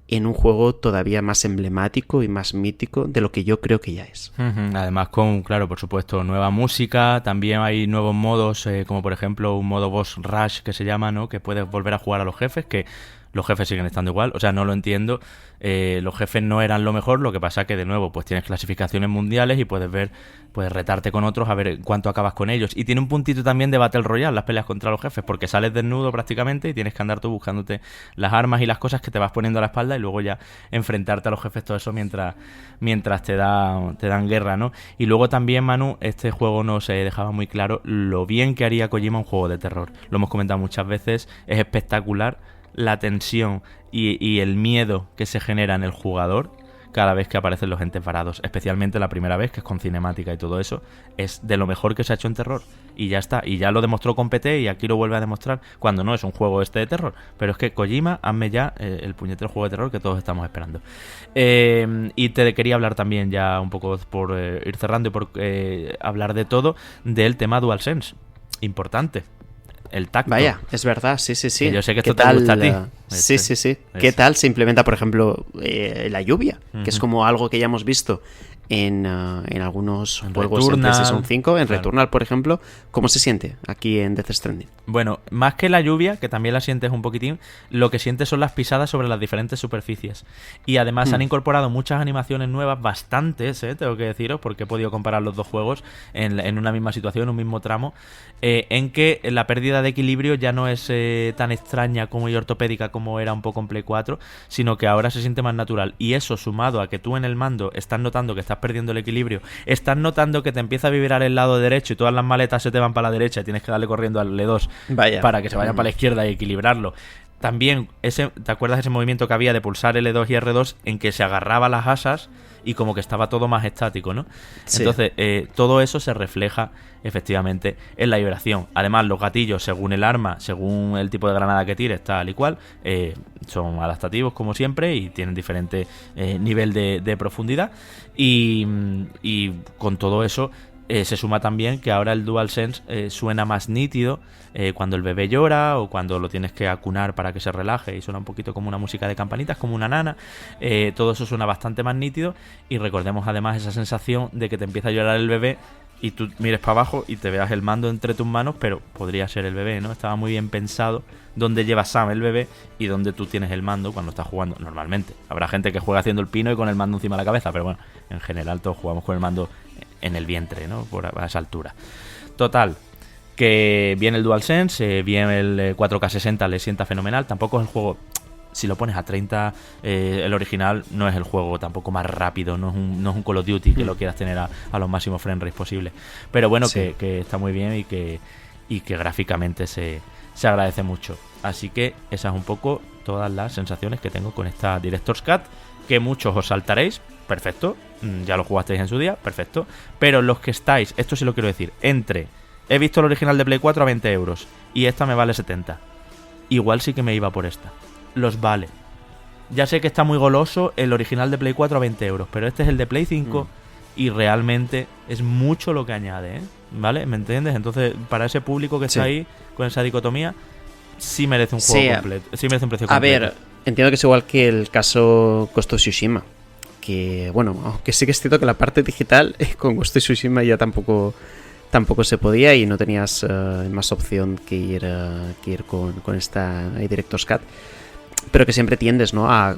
en un juego todavía más emblemático y más mítico de lo que yo creo que ya es. Además con, claro, por supuesto, nueva música, también hay nuevos modos, como por ejemplo un modo boss rush que se llama, ¿no? Que puedes volver a jugar a los jefes, que los jefes siguen estando igual, o sea, no lo entiendo. Los jefes no eran lo mejor, lo que pasa que de nuevo pues tienes clasificaciones mundiales y puedes retarte con otros a ver cuánto acabas con ellos. Y tiene un puntito también de Battle Royale las peleas contra los jefes, porque sales desnudo prácticamente y tienes que andar tú buscándote las armas y las cosas que te vas poniendo a la espalda y luego ya enfrentarte a los jefes, todo eso mientras te dan guerra, ¿no? Y luego también, Manu, este juego nos dejaba muy claro lo bien que haría Kojima un juego de terror. Lo hemos comentado muchas veces, es espectacular la tensión y el miedo que se genera en el jugador cada vez que aparecen los entes varados, especialmente la primera vez, que es con cinemática y todo eso, es de lo mejor que se ha hecho en terror. Y ya está, y ya lo demostró con PT y aquí lo vuelve a demostrar cuando no es un juego de terror. Pero es que Kojima, hazme ya el puñetero juego de terror que todos estamos esperando. Y te quería hablar también ya un poco por ir cerrando y por hablar de todo, del tema DualSense. Importante. El tacto. Vaya, es verdad, sí. Que yo sé que esto te gusta a ti. Sí. ¿Qué tal se implementa, por ejemplo, la lluvia? Que es como algo que ya hemos visto en algunos juegos en PlayStation 5, en Returnal, por ejemplo. ¿Cómo se siente aquí en Death Stranding? Bueno, más que la lluvia, que también la sientes un poquitín, lo que sientes son las pisadas sobre las diferentes superficies. Y además han incorporado muchas animaciones nuevas, bastantes, tengo que deciros, porque he podido comparar los dos juegos en una misma situación, en un mismo tramo, en que la pérdida de equilibrio ya no es tan extraña como y ortopédica como era un poco en Play 4, sino que ahora se siente más natural. Y eso, sumado a que tú en el mando estás notando que estás perdiendo el equilibrio, estás notando que te empieza a vibrar el lado derecho y todas las maletas se te van para la derecha y tienes que darle corriendo al L2 para que se vayan para la izquierda y equilibrarlo. También, ¿te acuerdas de ese movimiento que había de pulsar L2 y R2 en que se agarraba las asas y como que estaba todo más estático, ¿no? Sí. Entonces, todo eso se refleja efectivamente en la vibración. Además, los gatillos, según el arma, según el tipo de granada que tires, tal y cual, son adaptativos como siempre y tienen diferente nivel de profundidad. Y con todo eso se suma también que ahora el DualSense suena más nítido cuando el bebé llora o cuando lo tienes que acunar para que se relaje y suena un poquito como una música de campanitas, como una nana. Todo eso suena bastante más nítido y recordemos además esa sensación de que te empieza a llorar el bebé y tú mires para abajo y te veas el mando entre tus manos, pero podría ser el bebé, ¿no? Estaba muy bien pensado dónde lleva Sam el bebé y dónde tú tienes el mando cuando estás jugando normalmente. Habrá gente que juega haciendo el pino y con el mando encima de la cabeza, pero bueno, en general todos jugamos con el mando en el vientre, ¿no? A esa altura. Total, que bien el DualSense, bien el 4K 60 le sienta fenomenal. Tampoco es el juego, si lo pones a 30, el original no es el juego tampoco más rápido, no es un Call of Duty que lo quieras tener a los máximos frame rates posibles. Pero bueno, sí, que está muy bien y que gráficamente se agradece mucho. Así que esas un poco todas las sensaciones que tengo con esta Director's Cut, que muchos os saltaréis, perfecto, ya lo jugasteis en su día, perfecto, pero los que estáis, esto sí lo quiero decir, he visto el original de Play 4 a 20 euros y esta me vale 70, igual sí que me iba por esta, los vale. Ya sé que está muy goloso el original de Play 4 a 20 euros, pero este es el de Play 5 y realmente es mucho lo que añade, ¿vale? ¿Me entiendes? Entonces, para ese público que está ahí, con esa dicotomía, sí merece un juego completo, sí merece un precio completo. A ver, entiendo que es igual que el caso Ghost of Tsushima, aunque sí que es cierto que la parte digital con Ghost of Tsushima ya tampoco se podía y no tenías más opción que ir con esta Director's Cut, pero que siempre tiendes, ¿no?, a,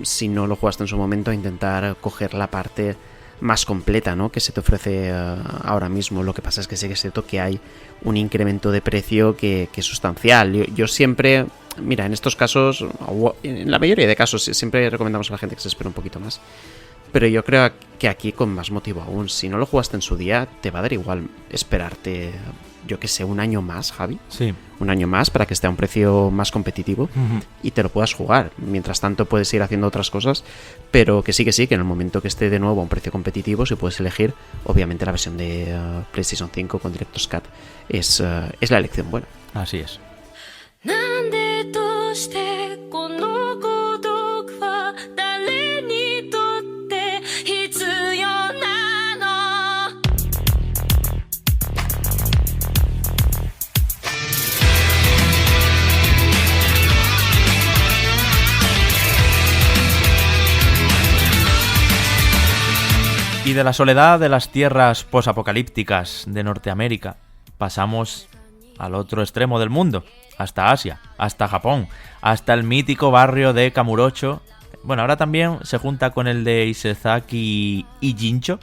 si no lo jugaste en su momento, a intentar coger la parte más completa, ¿no?, que se te ofrece ahora mismo. Lo que pasa es que sí que es cierto que hay un incremento de precio que es sustancial. Yo siempre, mira, en estos casos, en la mayoría de casos, siempre recomendamos a la gente que se espere un poquito más. Pero yo creo que aquí con más motivo aún. Si no lo jugaste en su día, te va a dar igual esperarte, yo que sé, un año más, Javi. Sí. Un año más para que esté a un precio más competitivo y te lo puedas jugar. Mientras tanto puedes ir haciendo otras cosas, pero que sí, que en el momento que esté de nuevo a un precio competitivo, si puedes elegir, obviamente la versión de PlayStation 5 con Director's Cut es la elección buena. Así es. Y de la soledad de las tierras posapocalípticas de Norteamérica pasamos al otro extremo del mundo, hasta Asia, hasta Japón, hasta el mítico barrio de Kamurocho. Bueno, ahora también se junta con el de Isezaki y Jincho.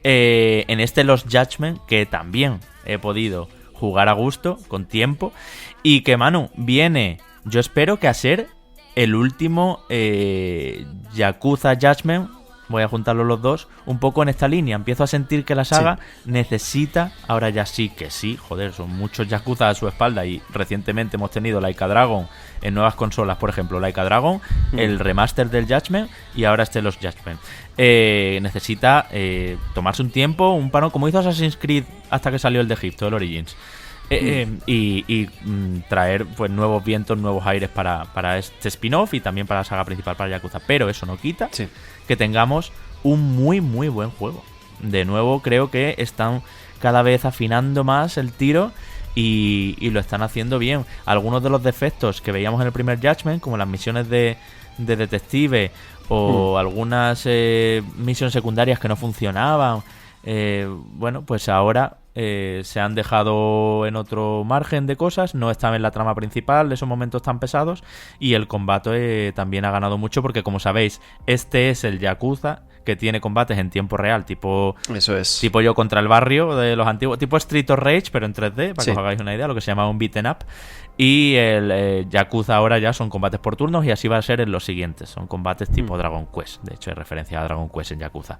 En este Lost Judgment, que también he podido jugar a gusto, con tiempo, y que, Manu, viene, yo espero que a ser el último Yakuza Judgment. Voy a juntarlos los dos un poco en esta línea. Empiezo a sentir que la saga necesita, ahora ya sí que sí, joder, son muchos Yakuza a su espalda y recientemente hemos tenido Laika Dragon en nuevas consolas, por ejemplo, Laika Dragon, el remaster del Judgment y ahora Los Judgment. Necesita tomarse un tiempo, un paro, como hizo Assassin's Creed hasta que salió el de Egipto, el Origins. Y traer pues nuevos vientos, nuevos aires para este spin-off y también para la saga principal, para Yakuza. Pero eso no quita que tengamos un muy muy buen juego. De nuevo, creo que están cada vez afinando más el tiro y lo están haciendo bien. Algunos de los defectos que veíamos en el primer Judgment, como las misiones de detective o algunas misiones secundarias que no funcionaban, bueno, pues ahora se han dejado en otro margen de cosas, no están en la trama principal, esos momentos tan pesados, y el combate también ha ganado mucho porque, como sabéis, este es el Yakuza que tiene combates en tiempo real, tipo Yo contra el barrio de los antiguos, tipo Street of Rage, pero en 3D, para que os hagáis una idea, lo que se llama un beaten up. Y el Yakuza ahora ya son combates por turnos, y así va a ser en los siguientes, son combates tipo Dragon Quest. De hecho hay referencia a Dragon Quest en Yakuza.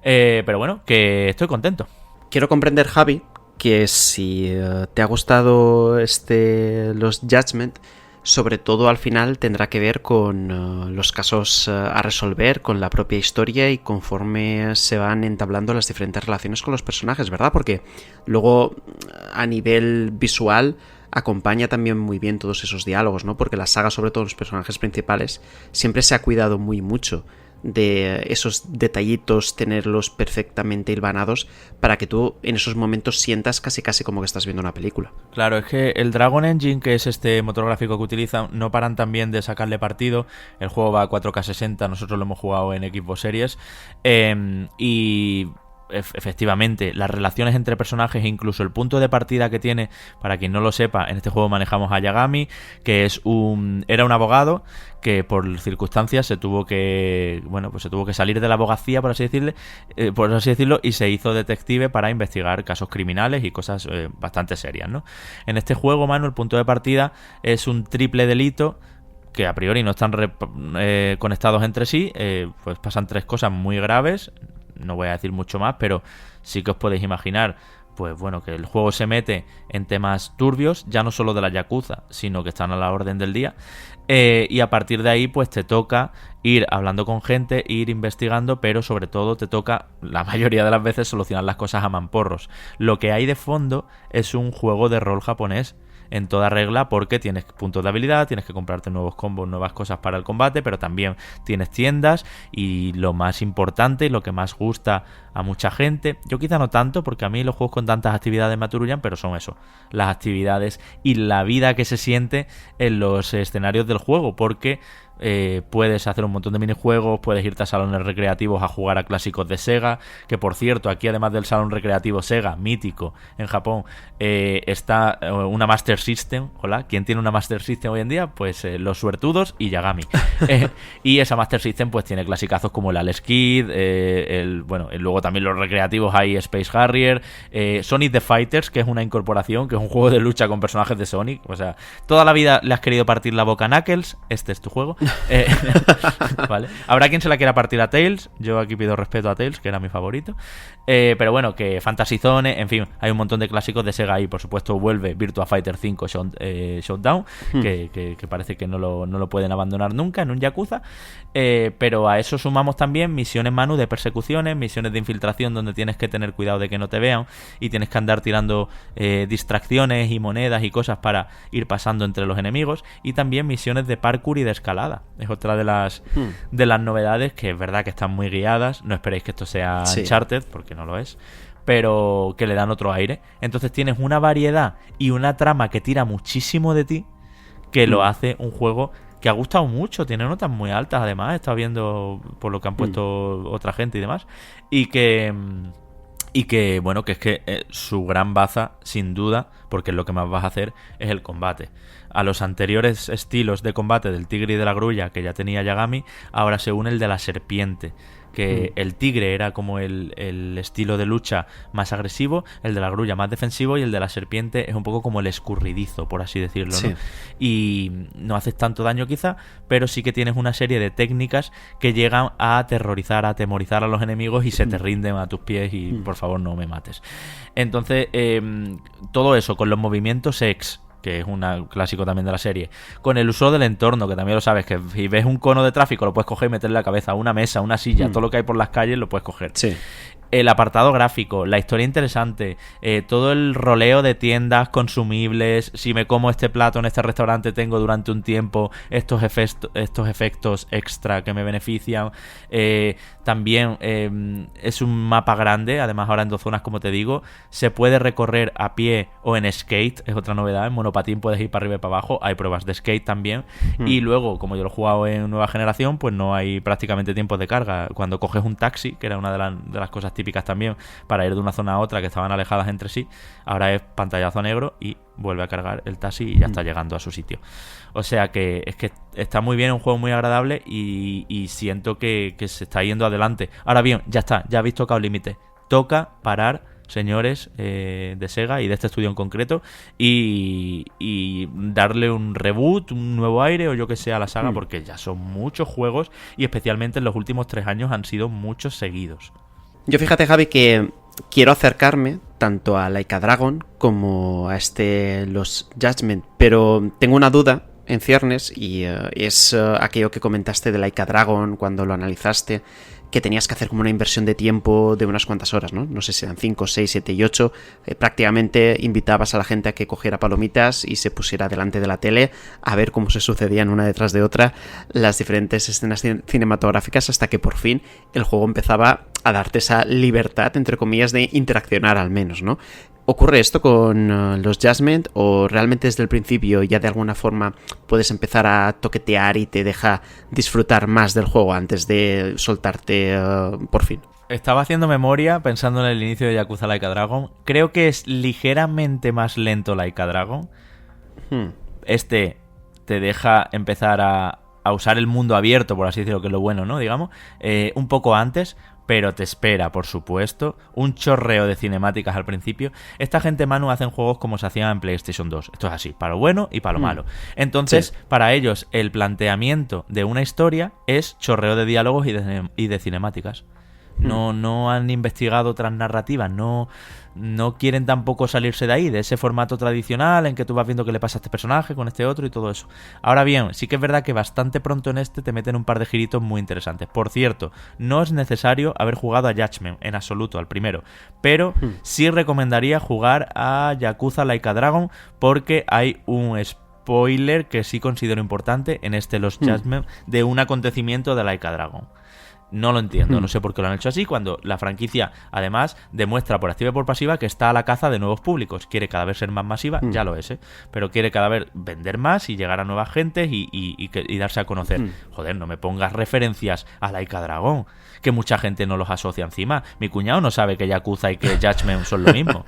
Pero bueno, que estoy contento. Quiero comprender, Javi, que si te ha gustado los Judgment, sobre todo al final tendrá que ver con los casos a resolver, con la propia historia y conforme se van entablando las diferentes relaciones con los personajes, ¿verdad? Porque luego a nivel visual acompaña también muy bien todos esos diálogos, ¿no? Porque la saga, sobre todo los personajes principales, siempre se ha cuidado mucho de esos detallitos, tenerlos perfectamente hilvanados para que tú en esos momentos sientas casi como que estás viendo una película. Claro, es que el Dragon Engine, que es este motor gráfico que utilizan, no paran también de sacarle partido. El juego va a 4K 60, nosotros lo hemos jugado en Xbox Series, y efectivamente las relaciones entre personajes e incluso el punto de partida que tiene, para quien no lo sepa, en este juego manejamos a Yagami, que era un abogado que por circunstancias se tuvo que salir de la abogacía, por así decirlo, y se hizo detective para investigar casos criminales y cosas bastante serias, ¿no? En este juego, Manu, el punto de partida es un triple delito que a priori no están conectados entre sí, pues pasan tres cosas muy graves. No voy a decir mucho más, pero sí que os podéis imaginar, pues bueno, que el juego se mete en temas turbios, ya no solo de la Yakuza, sino que están a la orden del día, y a partir de ahí pues te toca ir hablando con gente, ir investigando, pero sobre todo te toca, la mayoría de las veces, solucionar las cosas a mamporros. Lo que hay de fondo es un juego de rol japonés en toda regla, porque tienes puntos de habilidad, tienes que comprarte nuevos combos, nuevas cosas para el combate, pero también tienes tiendas, y lo más importante y lo que más gusta a mucha gente, yo quizá no tanto, porque a mí los juegos con tantas actividades me aturullan, pero son eso, las actividades y la vida que se siente en los escenarios del juego, porque puedes hacer un montón de minijuegos, puedes irte a salones recreativos a jugar a clásicos de Sega, que por cierto, aquí además del salón recreativo Sega, mítico en Japón, está una Master System. Hola, ¿quién tiene una Master System hoy en día? Pues los suertudos y Yagami. Y esa Master System pues tiene clasicazos como el Alex Kidd, luego también los recreativos hay Space Harrier, Sonic the Fighters, que es una incorporación, que es un juego de lucha con personajes de Sonic. O sea, toda la vida le has querido partir la boca a Knuckles, este es tu juego. Vale. Habrá quien se la quiera partir a Tails, yo aquí pido respeto a Tails, que era mi favorito. Pero bueno, que Fantasy Zone, en fin, hay un montón de clásicos de Sega ahí. Por supuesto vuelve Virtua Fighter 5 Showdown, que parece que no lo pueden abandonar nunca en un Yakuza. Pero a eso sumamos también misiones, Manu, de persecuciones, misiones de infiltración donde tienes que tener cuidado de que no te vean y tienes que andar tirando distracciones y monedas y cosas para ir pasando entre los enemigos, y también misiones de parkour y de escalada. Es otra de las novedades, que es verdad que están muy guiadas. No esperéis que esto sea Uncharted, porque no lo es, pero que le dan otro aire. Entonces tienes una variedad y una trama que tira muchísimo de ti, que lo hace un juego que ha gustado mucho. Tiene notas muy altas, además. He estado viendo por lo que han puesto otra gente y demás. Y que bueno, que es que su gran baza, sin duda, porque lo que más vas a hacer es el combate. A los anteriores estilos de combate del tigre y de la grulla que ya tenía Yagami, ahora se une el de la serpiente, que el tigre era como el estilo de lucha más agresivo, el de la grulla más defensivo, y el de la serpiente es un poco como el escurridizo, por así decirlo, ¿no? Y no haces tanto daño quizá, pero sí que tienes una serie de técnicas que llegan a aterrorizar, a atemorizar a los enemigos y se te rinden a tus pies y por favor no me mates. Entonces todo eso con los movimientos X, que es un clásico también de la serie, con el uso del entorno, que también lo sabes, que si ves un cono de tráfico lo puedes coger y meterle la cabeza, una mesa, una silla, todo lo que hay por las calles lo puedes coger. El apartado gráfico, la historia interesante, todo el roleo de tiendas, consumibles, si me como este plato en este restaurante tengo durante un tiempo estos efectos extra que me benefician. También es un mapa grande, además ahora en 2 zonas, como te digo, se puede recorrer a pie o en skate, es otra novedad. En monopatín puedes ir para arriba y para abajo, hay pruebas de skate también. Y luego, como yo lo he jugado en nueva generación, pues no hay prácticamente tiempos de carga. Cuando coges un taxi, que era una de las cosas típicas también para ir de una zona a otra, que estaban alejadas entre sí, ahora es pantallazo negro y vuelve a cargar el taxi y ya está llegando a su sitio. O sea que es que está muy bien, un juego muy agradable y siento que se está yendo adelante. Ahora bien, ya está, ya habéis tocado límite. Toca parar, señores de Sega y de este estudio en concreto, y darle un reboot, un nuevo aire o yo que sé a la saga, porque ya son muchos juegos y especialmente en los últimos 3 años han sido muchos seguidos. Yo fíjate, Javi, que quiero acercarme tanto a Like a Dragon como a los Judgment, pero tengo una duda en ciernes y es aquello que comentaste de Like a Dragon cuando lo analizaste, que tenías que hacer como una inversión de tiempo de unas cuantas horas, ¿no? No sé si eran 5, 6, 7 y 8. Prácticamente invitabas a la gente a que cogiera palomitas y se pusiera delante de la tele a ver cómo se sucedían una detrás de otra las diferentes escenas cinematográficas, hasta que por fin el juego empezaba a darte esa libertad, entre comillas, de interaccionar al menos, ¿no? ¿Ocurre esto con los Judgment o realmente desde el principio ya de alguna forma puedes empezar a toquetear y te deja disfrutar más del juego antes de soltarte por fin? Estaba haciendo memoria pensando en el inicio de Yakuza Like a Dragon. Creo que es ligeramente más lento Like a Dragon. Este te deja empezar a usar el mundo abierto, por así decirlo, que es lo bueno, ¿no? Digamos, un poco antes, pero te espera, por supuesto, un chorreo de cinemáticas al principio. Esta gente, Manu, hacen juegos como se hacían en PlayStation 2. Esto es así, para lo bueno y para lo malo. Entonces, para ellos, el planteamiento de una historia es chorreo de diálogos y de cinemáticas. No han investigado otras narrativas, no quieren tampoco salirse de ahí, de ese formato tradicional en que tú vas viendo qué le pasa a este personaje con este otro y todo eso. Ahora bien, sí que es verdad que bastante pronto en este te meten un par de giritos muy interesantes. Por cierto, no es necesario haber jugado a Judgment en absoluto, al primero, pero sí recomendaría jugar a Yakuza Like a Dragon, porque hay un spoiler que sí considero importante en este Los Judgment de un acontecimiento de Like a Dragon. No lo entiendo, no sé por qué lo han hecho así, cuando la franquicia, además, demuestra por activa y por pasiva que está a la caza de nuevos públicos. Quiere cada vez ser más masiva, ya lo es, pero quiere cada vez vender más y llegar a nuevas gentes y darse a conocer. Joder, no me pongas referencias a Laika Dragon, que mucha gente no los asocia encima. Mi cuñado no sabe que Yakuza y que Judgment son lo mismo.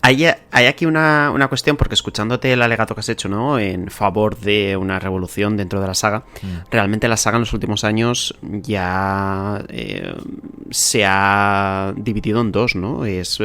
Hay aquí una cuestión, porque escuchándote el alegato que has hecho, ¿no?, en favor de una revolución dentro de la saga, realmente la saga en los últimos años ya se ha dividido en dos, ¿no? Es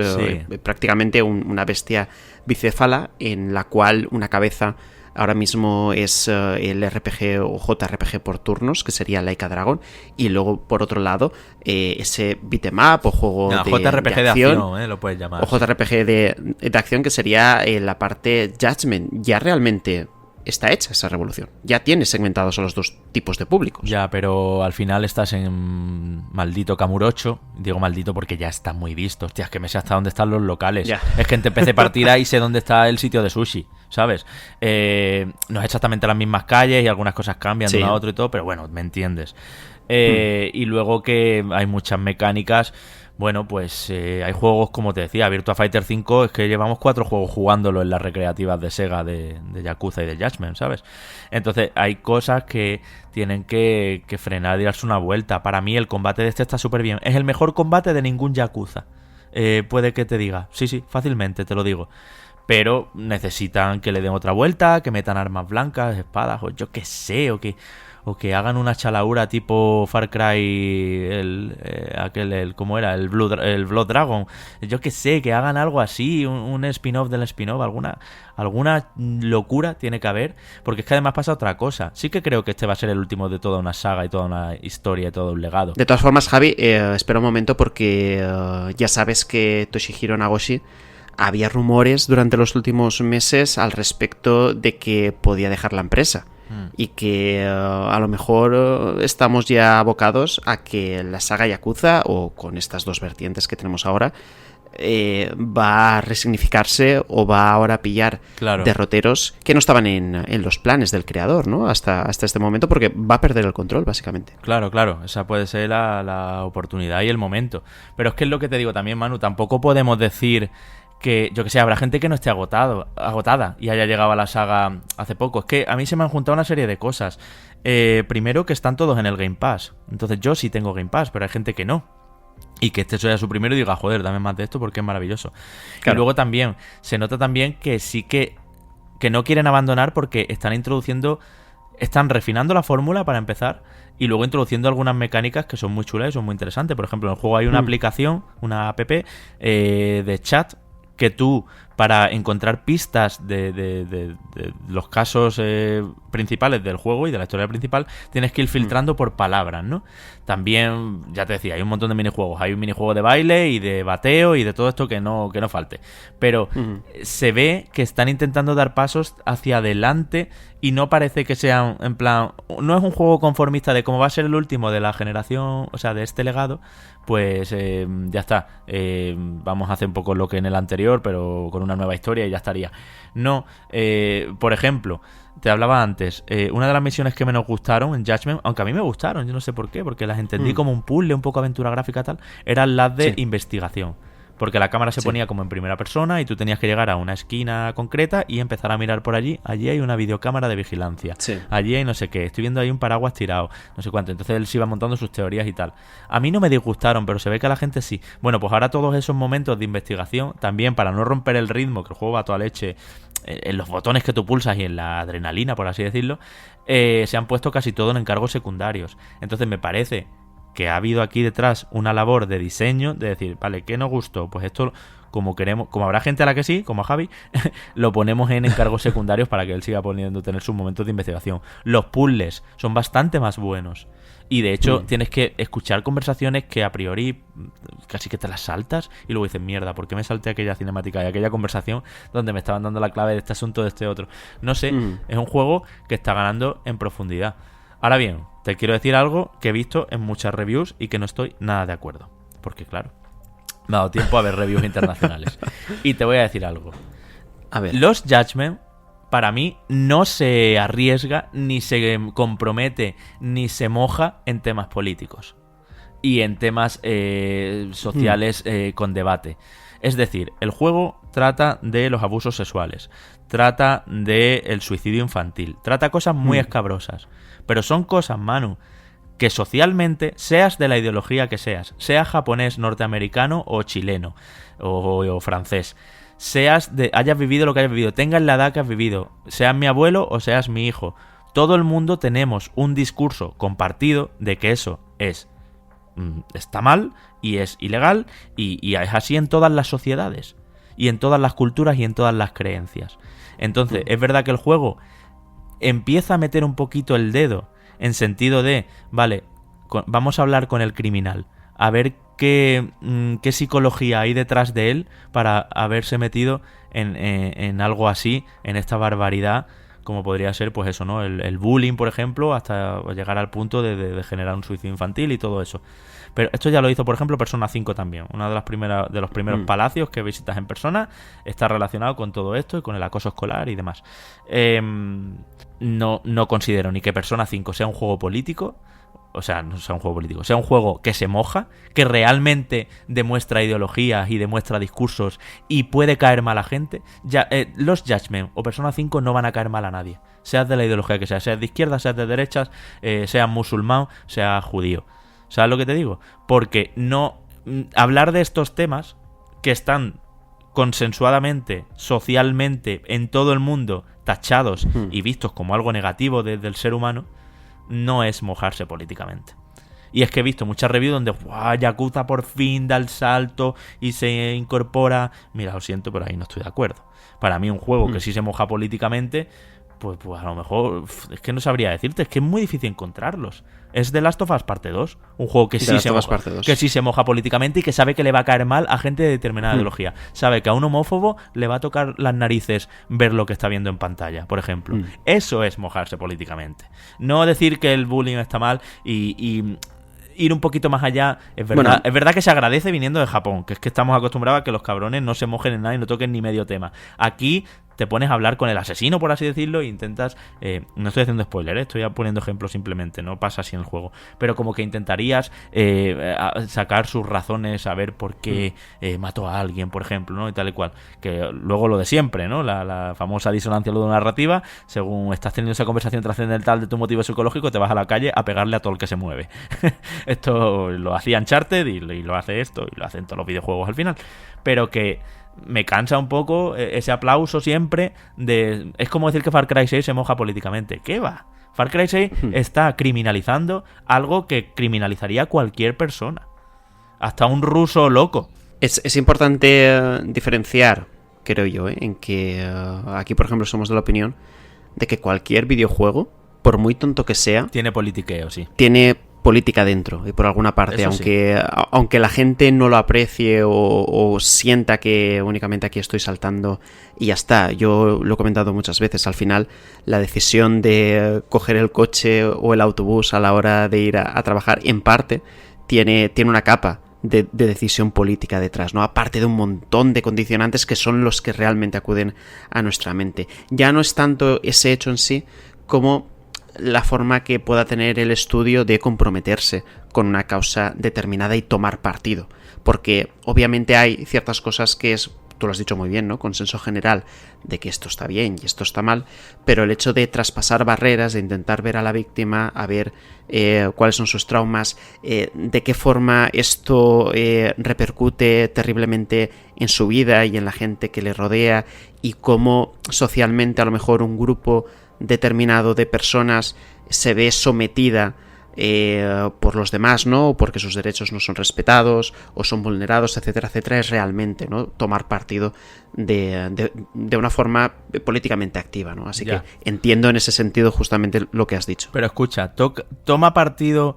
prácticamente una bestia bicéfala en la cual una cabeza ahora mismo es el RPG o JRPG por turnos, que sería Laika Dragon, y luego por otro lado ese beat'em up o juego JRPG de acción, lo puedes llamar. O JRPG de acción, que sería la parte Judgment. Ya realmente está hecha esa revolución. Ya tienes segmentados a los dos tipos de públicos. Ya, pero al final estás en maldito Kamurocho. Digo maldito porque ya está muy visto. Hostia, es que me sé hasta dónde están los locales. Ya. Es que empecé partida y sé dónde está el sitio de sushi, ¿sabes? No es exactamente las mismas calles y algunas cosas cambian de uno a otro y todo, pero bueno, me entiendes. Y luego que hay muchas mecánicas. Bueno, pues hay juegos, como te decía, Virtua Fighter 5, es que llevamos 4 juegos jugándolo en las recreativas de Sega, de Yakuza y de Judgment, ¿sabes? Entonces hay cosas que tienen que frenar y darse una vuelta. Para mí el combate de este está súper bien. Es el mejor combate de ningún Yakuza. Puede que te diga, sí, fácilmente te lo digo. Pero necesitan que le den otra vuelta, que metan armas blancas, espadas, o yo qué sé, o que hagan una chalaura tipo Far Cry, ¿cómo era? El Blood Dragon. Yo qué sé, que hagan algo así, un spin-off del spin-off, alguna locura tiene que haber, porque es que además pasa otra cosa. Sí que creo que este va a ser el último de toda una saga y toda una historia y todo un legado. De todas formas, Javi, espera un momento, porque ya sabes que Toshihiro Nagoshi, había rumores durante los últimos meses al respecto de que podía dejar la empresa. Y que a lo mejor estamos ya abocados a que la saga Yakuza, o con estas dos vertientes que tenemos ahora, va a resignificarse o va ahora a pillar derroteros que no estaban en los planes del creador, ¿no? Hasta este momento, porque va a perder el control, básicamente. Claro, esa puede ser la oportunidad y el momento. Pero es que es lo que te digo también, Manu, tampoco podemos decir que, yo que sé, habrá gente que no esté agotada y haya llegado a la saga hace poco. Es que a mí se me han juntado una serie de cosas. Primero, que están todos en el Game Pass. Entonces yo sí tengo Game Pass, pero hay gente que no. Y que este sea su primero y diga, joder, dame más de esto porque es maravilloso. Claro. Y luego también, se nota también que sí que no quieren abandonar, porque están refinando la fórmula para empezar, y luego introduciendo algunas mecánicas que son muy chulas y son muy interesantes. Por ejemplo, en el juego hay una aplicación, una app de chat, que tú, para encontrar pistas de los casos principales del juego y de la historia principal, tienes que ir filtrando por palabras, ¿no? También, ya te decía, hay un montón de minijuegos. Hay un minijuego de baile y de bateo y de todo esto que no falte. Pero se ve que están intentando dar pasos hacia adelante y no parece que sean, en plan, no es un juego conformista de cómo va a ser el último de la generación, o sea, de este legado, pues ya está. Vamos a hacer un poco lo que en el anterior, pero con una nueva historia y ya estaría. No, por ejemplo, te hablaba antes, una de las misiones que menos gustaron en Judgment, aunque a mí me gustaron, yo no sé por qué, porque las entendí como un puzzle, un poco aventura gráfica tal, eran las de investigación. Porque la cámara se ponía como en primera persona y tú tenías que llegar a una esquina concreta y empezar a mirar por allí. Allí hay una videocámara de vigilancia. Allí hay no sé qué. Estoy viendo ahí un paraguas tirado. No sé cuánto. Entonces él se iba montando sus teorías y tal. A mí no me disgustaron, pero se ve que a la gente sí. Bueno, pues ahora todos esos momentos de investigación, también para no romper el ritmo, que el juego va a toda leche, en los botones que tú pulsas y en la adrenalina, por así decirlo, se han puesto casi todo en encargos secundarios. Entonces me parece que ha habido aquí detrás una labor de diseño, de decir, vale, ¿qué nos gustó? Pues esto, como queremos, como habrá gente a la que sí, como a Javi, lo ponemos en encargos secundarios para que él siga tener sus momentos de investigación. Los puzzles son bastante más buenos. Y de hecho tienes que escuchar conversaciones que a priori casi que te las saltas y luego dices, mierda, ¿por qué me salté aquella cinemática y aquella conversación donde me estaban dando la clave de este asunto, de este otro? No sé, es un juego que está ganando en profundidad. Ahora bien, te quiero decir algo que he visto en muchas reviews y que no estoy nada de acuerdo. Porque claro, me ha dado tiempo a ver reviews internacionales. Y te voy a decir algo. A ver. Los Judgment, para mí, no se arriesga, ni se compromete, ni se moja en temas políticos. y en temas sociales con debate. Es decir, el juego trata de los abusos sexuales, trata del suicidio infantil, trata cosas muy escabrosas, pero son cosas, Manu, que socialmente, seas de la ideología que seas japonés, norteamericano o chileno o francés, hayas vivido lo que hayas vivido, tengas la edad que has vivido, seas mi abuelo o seas mi hijo, todo el mundo tenemos un discurso compartido de que eso está mal y es ilegal y es así en todas las sociedades y en todas las culturas y en todas las creencias. Entonces, es verdad que el juego empieza a meter un poquito el dedo en sentido de, vale, vamos a hablar con el criminal, a ver qué psicología hay detrás de él para haberse metido en algo así, en esta barbaridad, como podría ser, pues eso, ¿no? El bullying, por ejemplo, hasta llegar al punto de generar un suicidio infantil y todo eso. Pero esto ya lo hizo, por ejemplo, Persona 5 también. Una de los primeros palacios que visitas en Persona está relacionado con todo esto y con el acoso escolar y demás. No considero ni que Persona 5 sea un juego político, o sea, no sea un juego político, sea un juego que se moja, que realmente demuestra ideologías y demuestra discursos y puede caer mal a gente. Los Judgment o Persona 5 no van a caer mal a nadie, seas de la ideología que seas de izquierda, seas de derechas, seas musulmán, seas judío. ¿Sabes lo que te digo? Porque hablar de estos temas que están consensuadamente, socialmente, en todo el mundo, tachados y vistos como algo negativo del ser humano, no es mojarse políticamente. Y es que he visto muchas reviews donde Yakuza por fin da el salto y se incorpora. Mira, lo siento, pero ahí no estoy de acuerdo. Para mí un juego que sí se moja políticamente, pues a lo mejor es que no sabría decirte, es que es muy difícil encontrarlos. Es The Last of Us Parte 2, un juego que sí se moja políticamente y que sabe que le va a caer mal a gente de determinada ideología. Sabe que a un homófobo le va a tocar las narices ver lo que está viendo en pantalla, por ejemplo. Eso es mojarse políticamente. No decir que el bullying está mal y ir un poquito más allá. Es verdad que se agradece viniendo de Japón, que es que estamos acostumbrados a que los cabrones no se mojen en nada y no toquen ni medio tema. Aquí te pones a hablar con el asesino, por así decirlo, e intentas... no estoy haciendo spoiler, estoy poniendo ejemplos simplemente, no pasa así en el juego. Pero como que intentarías sacar sus razones, saber por qué mató a alguien, por ejemplo, ¿no? Y tal y cual. Que luego lo de siempre, ¿no? La famosa disonancia ludonarrativa, según estás teniendo esa conversación trascendental de tu motivo psicológico, te vas a la calle a pegarle a todo el que se mueve. Esto lo hacía Uncharted y lo hace esto, y lo hacen todos los videojuegos al final. Pero que me cansa un poco ese aplauso siempre de... Es como decir que Far Cry 6 se moja políticamente. ¿Qué va? Far Cry 6 está criminalizando algo que criminalizaría cualquier persona. Hasta un ruso loco. Es importante diferenciar, creo yo, en que aquí, por ejemplo, somos de la opinión de que cualquier videojuego, por muy tonto que sea... Tiene politiqueo, sí. Tiene política dentro y por alguna parte, aunque la gente no lo aprecie o sienta que únicamente aquí estoy saltando y ya está. Yo lo he comentado muchas veces, al final la decisión de coger el coche o el autobús a la hora de ir a trabajar en parte tiene una capa de decisión política detrás, ¿no? Aparte de un montón de condicionantes que son los que realmente acuden a nuestra mente. Ya no es tanto ese hecho en sí como la forma que pueda tener el estudio de comprometerse con una causa determinada y tomar partido. Porque obviamente hay ciertas cosas que es, tú lo has dicho muy bien, ¿no? Consenso general de que esto está bien y esto está mal, pero el hecho de traspasar barreras, de intentar ver a la víctima, a ver cuáles son sus traumas, de qué forma esto repercute terriblemente en su vida y en la gente que le rodea, y cómo socialmente a lo mejor un grupo determinado de personas se ve sometida por los demás, ¿no? Porque sus derechos no son respetados o son vulnerados, etcétera, etcétera. Es realmente, ¿no?, tomar partido de una forma políticamente activa, ¿no? Así que entiendo en ese sentido justamente lo que has dicho. Pero escucha, toma partido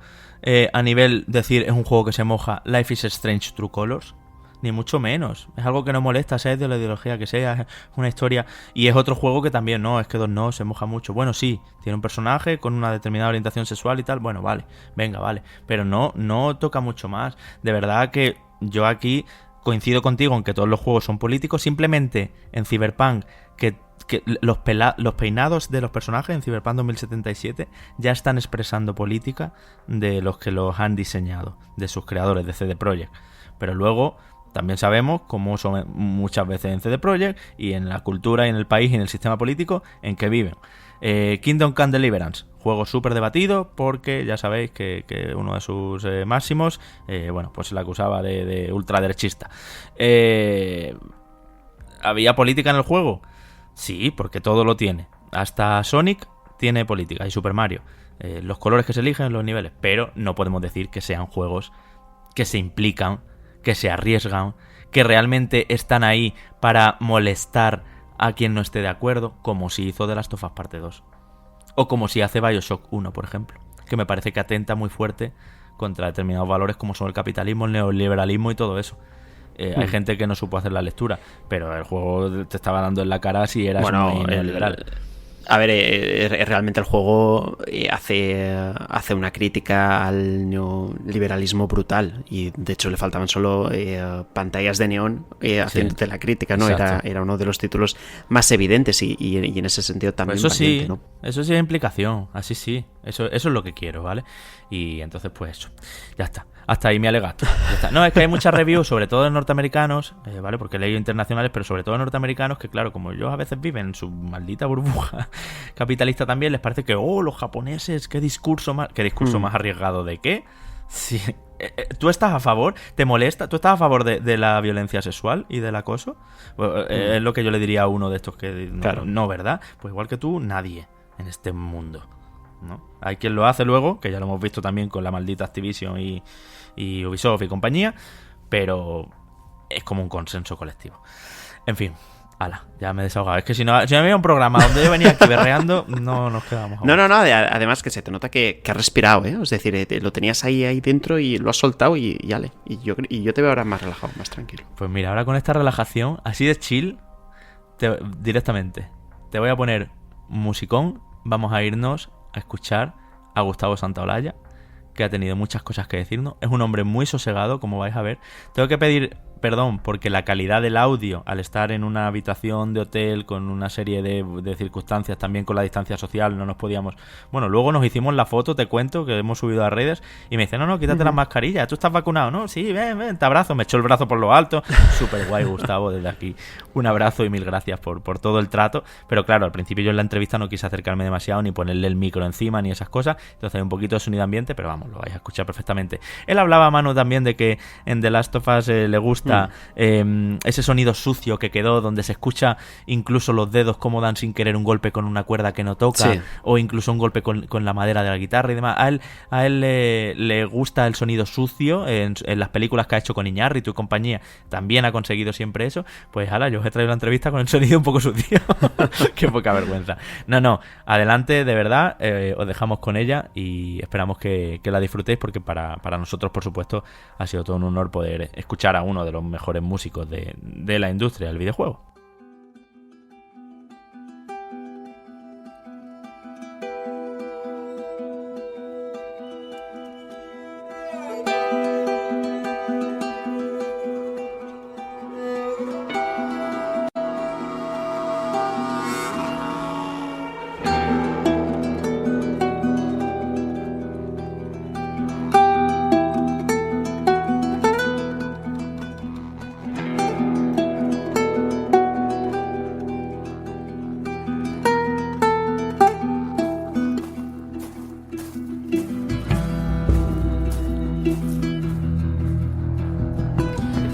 a nivel decir es un juego que se moja Life is Strange True Colors. Ni mucho menos. Es algo que no molesta, sea de la ideología que sea, es una historia. Y es otro juego que también, no, es que no, se moja mucho. Bueno, sí, tiene un personaje con una determinada orientación sexual y tal. Bueno, vale, venga, vale. Pero no toca mucho más. De verdad que yo aquí coincido contigo en que todos los juegos son políticos. Simplemente en Cyberpunk, que los peinados de los personajes en Cyberpunk 2077 ya están expresando política de los que los han diseñado, de sus creadores, de CD Projekt. Pero luego también sabemos cómo son muchas veces en CD Projekt y en la cultura y en el país y en el sistema político en que viven. Kingdom Come Deliverance, juego súper debatido porque ya sabéis que uno de sus máximos, pues se le acusaba de ultraderechista. ¿Había política en el juego? Sí, porque todo lo tiene. Hasta Sonic tiene política y Super Mario. Los colores que se eligen, los niveles. Pero no podemos decir que sean juegos que se implican, que se arriesgan, que realmente están ahí para molestar a quien no esté de acuerdo, como si hizo The Last of Us Parte 2. O como si hace BioShock 1, por ejemplo. Que me parece que atenta muy fuerte contra determinados valores como son el capitalismo, el neoliberalismo y todo eso. Hay gente que no supo hacer la lectura, pero el juego te estaba dando en la cara si eras muy neoliberal. A ver, realmente el juego hace una crítica al neoliberalismo brutal y de hecho le faltaban solo pantallas de neón haciéndote la crítica, ¿no? Era uno de los títulos más evidentes y en ese sentido también pues eso valiente, sí, ¿no? Eso sí es implicación, así sí, eso es lo que quiero, ¿vale? Y entonces pues eso, ya está. Hasta ahí mi alegato. No, es que hay muchas reviews, sobre todo de norteamericanos, ¿vale? Porque he leído internacionales, pero sobre todo de norteamericanos, que claro, como ellos a veces viven en su maldita burbuja capitalista también, les parece que, los japoneses, qué discurso más arriesgado de qué. Sí. ¿Tú estás a favor? ¿Te molesta? ¿Tú estás a favor de la violencia sexual y del acoso? Es lo que yo le diría a uno de estos que no, ¿verdad? Pues igual que tú, nadie en este mundo, ¿no? Hay quien lo hace luego, que ya lo hemos visto también con la maldita Activision y Ubisoft y compañía, pero es como un consenso colectivo. En fin, ya me he desahogado. Es que si no había un programa donde yo venía aquí berreando, no nos quedamos. No, además que se te nota que has respirado, ¿eh? Es decir, lo tenías ahí dentro y lo has soltado y yale. Y yo te veo ahora más relajado, más tranquilo. Pues mira, ahora con esta relajación, así de chill, directamente, te voy a poner musicón, vamos a irnos a escuchar a Gustavo Santaolalla, que ha tenido muchas cosas que decirnos. Es un hombre muy sosegado, como vais a ver. Tengo que pedir perdón porque la calidad del audio, al estar en una habitación de hotel con una serie de circunstancias, también con la distancia social, no nos podíamos... Bueno, luego nos hicimos la foto, te cuento, que hemos subido a redes, y me dice, no, quítate las mascarillas, ¿tú estás vacunado? No, sí, ven, te abrazo. Me echó el brazo por lo alto. Súper guay, Gustavo, desde aquí. Un abrazo y mil gracias por todo el trato. Pero claro, al principio yo en la entrevista no quise acercarme demasiado, ni ponerle el micro encima, ni esas cosas. Entonces hay un poquito de sonido ambiente, pero vamos, lo vais a escuchar perfectamente. Él hablaba a Manu también de que en The Last of Us le gusta ese sonido sucio que quedó, donde se escucha incluso los dedos como dan sin querer un golpe con una cuerda que no toca, o incluso un golpe con la madera de la guitarra y demás. A él le gusta el sonido sucio. En las películas que ha hecho con Iñárritu y compañía también ha conseguido siempre eso. Pues yo os he traído la entrevista con el sonido un poco sucio. Qué poca vergüenza. No, adelante, de verdad, os dejamos con ella y esperamos que la disfrutéis, porque para nosotros, por supuesto, ha sido todo un honor poder escuchar a uno de los mejores músicos de la industria del videojuego.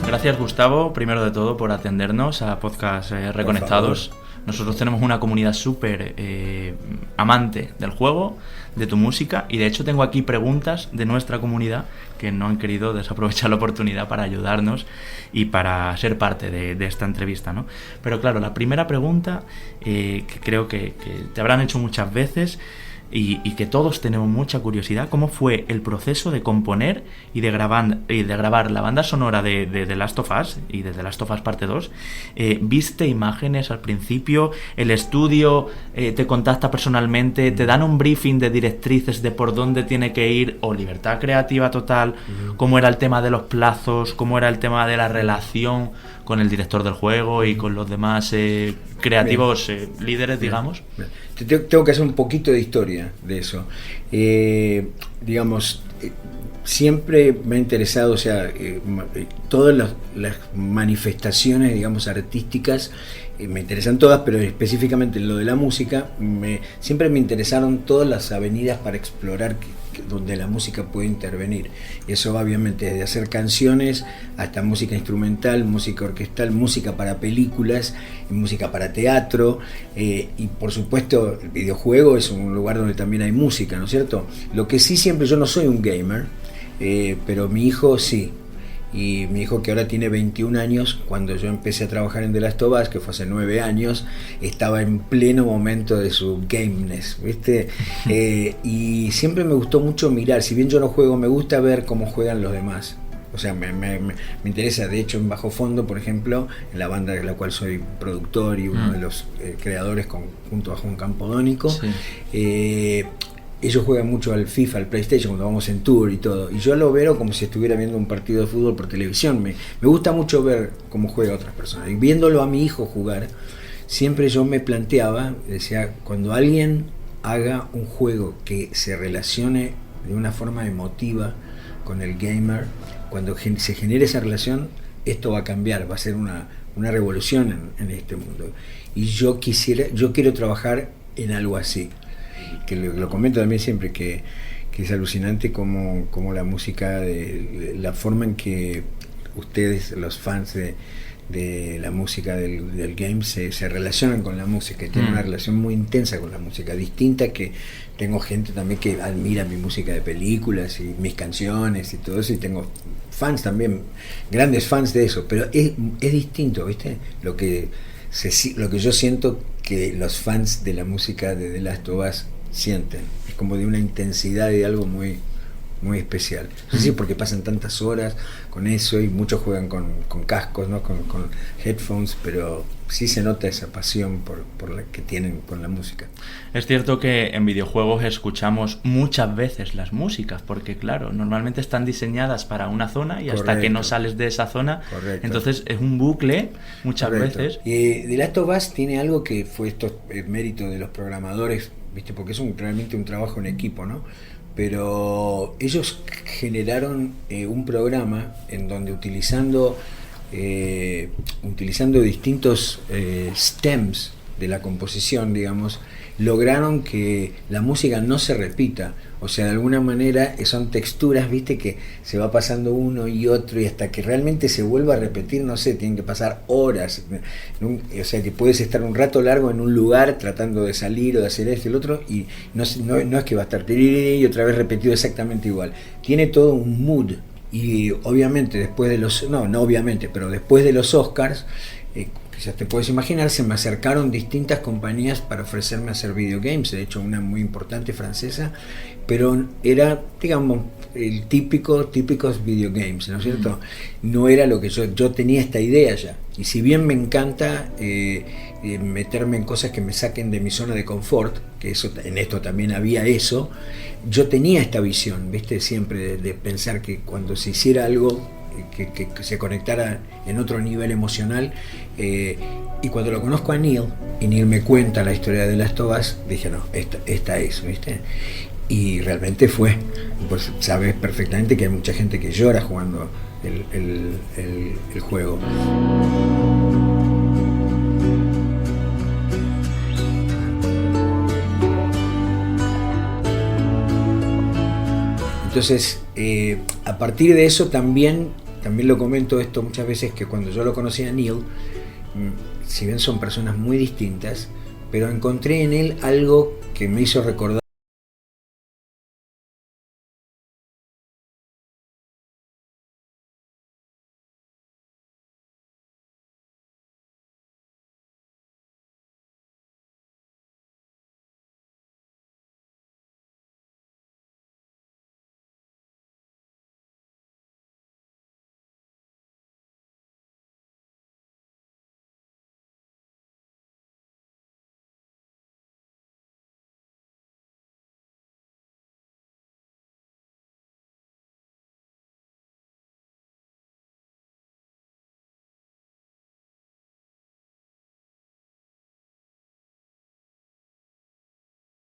Gracias, Gustavo, primero de todo, por atendernos a Podcast Reconectados. Nosotros tenemos una comunidad súper amante del juego, de tu música, y de hecho tengo aquí preguntas de nuestra comunidad que no han querido desaprovechar la oportunidad para ayudarnos y para ser parte de esta entrevista, ¿no? Pero claro, la primera pregunta, que creo que te habrán hecho muchas veces, y que todos tenemos mucha curiosidad, cómo fue el proceso de componer y de grabar la banda sonora de The Last of Us y de The Last of Us Parte 2. ¿Viste imágenes al principio? ¿El estudio te contacta personalmente? ¿Te dan un briefing de directrices de por dónde tiene que ir? ¿O libertad creativa total? ¿Cómo era el tema de los plazos? ¿Cómo era el tema de la relación con el director del juego y con los demás creativos líderes, digamos? Tengo que hacer un poquito de historia de eso. Digamos, siempre me ha interesado, o sea, todas las manifestaciones, digamos, artísticas, me interesan todas, pero específicamente lo de la música, siempre me interesaron todas las avenidas para explorar donde la música puede intervenir. Y eso va obviamente desde hacer canciones hasta música instrumental, música orquestal, música para películas, música para teatro, y por supuesto el videojuego es un lugar donde también hay música, ¿no es cierto? Lo que sí, siempre, yo no soy un gamer, pero mi hijo sí. Y mi hijo, que ahora tiene 21 años, cuando yo empecé a trabajar en The Last of Us, que fue hace 9 años, estaba en pleno momento de su gameness, ¿viste? Y siempre me gustó mucho mirar, si bien yo no juego, me gusta ver cómo juegan los demás. O sea, me interesa, de hecho, en Bajo Fondo, por ejemplo, en la banda de la cual soy productor y uno de los creadores junto a Juan Campodónico, sí. Ellos juegan mucho al FIFA, al PlayStation, cuando vamos en tour y todo. Y yo lo veo como si estuviera viendo un partido de fútbol por televisión. Me gusta mucho ver cómo juega otras personas. Y viéndolo a mi hijo jugar, siempre yo me planteaba, decía, cuando alguien haga un juego que se relacione de una forma emotiva con el gamer, cuando se genere esa relación, esto va a cambiar, va a ser una revolución en este mundo. Y yo quiero trabajar en algo así. Que lo comento también siempre, que es alucinante como la música, la forma en que ustedes, los fans de la música del game, se relacionan con la música, tienen una relación muy intensa con la música, distinta, que tengo gente también que admira mi música de películas y mis canciones y todo eso, y tengo fans también, grandes fans de eso, pero es distinto, ¿viste? Lo que yo siento que los fans de la música de The Last of Us sienten, es como de una intensidad, de algo muy, muy especial. No sé si porque pasan tantas horas con eso y muchos juegan con cascos, ¿no? con headphones, pero sí se nota esa pasión por la que tienen con la música. Es cierto que en videojuegos escuchamos muchas veces las músicas, porque claro, normalmente están diseñadas para una zona y hasta que no sales de esa zona, entonces es un bucle muchas veces. Y The Last of Us tiene algo que fue esto, mérito de los programadores, ¿viste? Porque es realmente un trabajo en equipo, ¿no? Pero ellos generaron un programa en donde utilizando distintos stems de la composición, digamos, lograron que la música no se repita. O sea, de alguna manera son texturas, viste, que se va pasando uno y otro, y hasta que realmente se vuelva a repetir, no sé, tienen que pasar horas. O sea, que puedes estar un rato largo en un lugar tratando de salir o de hacer esto y el otro, y no es que va a estar y otra vez repetido exactamente igual. Tiene todo un mood. Y obviamente después de los... No obviamente, pero después de los Oscars, quizás te puedes imaginar, se me acercaron distintas compañías para ofrecerme hacer videogames. De hecho, una muy importante francesa, pero era, digamos, el típicos videogames, ¿no es cierto? No era lo que yo tenía esta idea ya. Y si bien me encanta meterme en cosas que me saquen de mi zona de confort, que en esto también había eso, yo tenía esta visión, ¿viste? Siempre de pensar que cuando se hiciera algo que se conectara en otro nivel emocional, y cuando lo conozco a Neil, y Neil me cuenta la historia de The Last of Us, dije, no, esta es, ¿viste? Y realmente fue. Pues sabes perfectamente que hay mucha gente que llora jugando el juego. Entonces, a partir de eso también lo comento esto muchas veces, que cuando yo lo conocí a Neil, si bien son personas muy distintas, pero encontré en él algo que me hizo recordar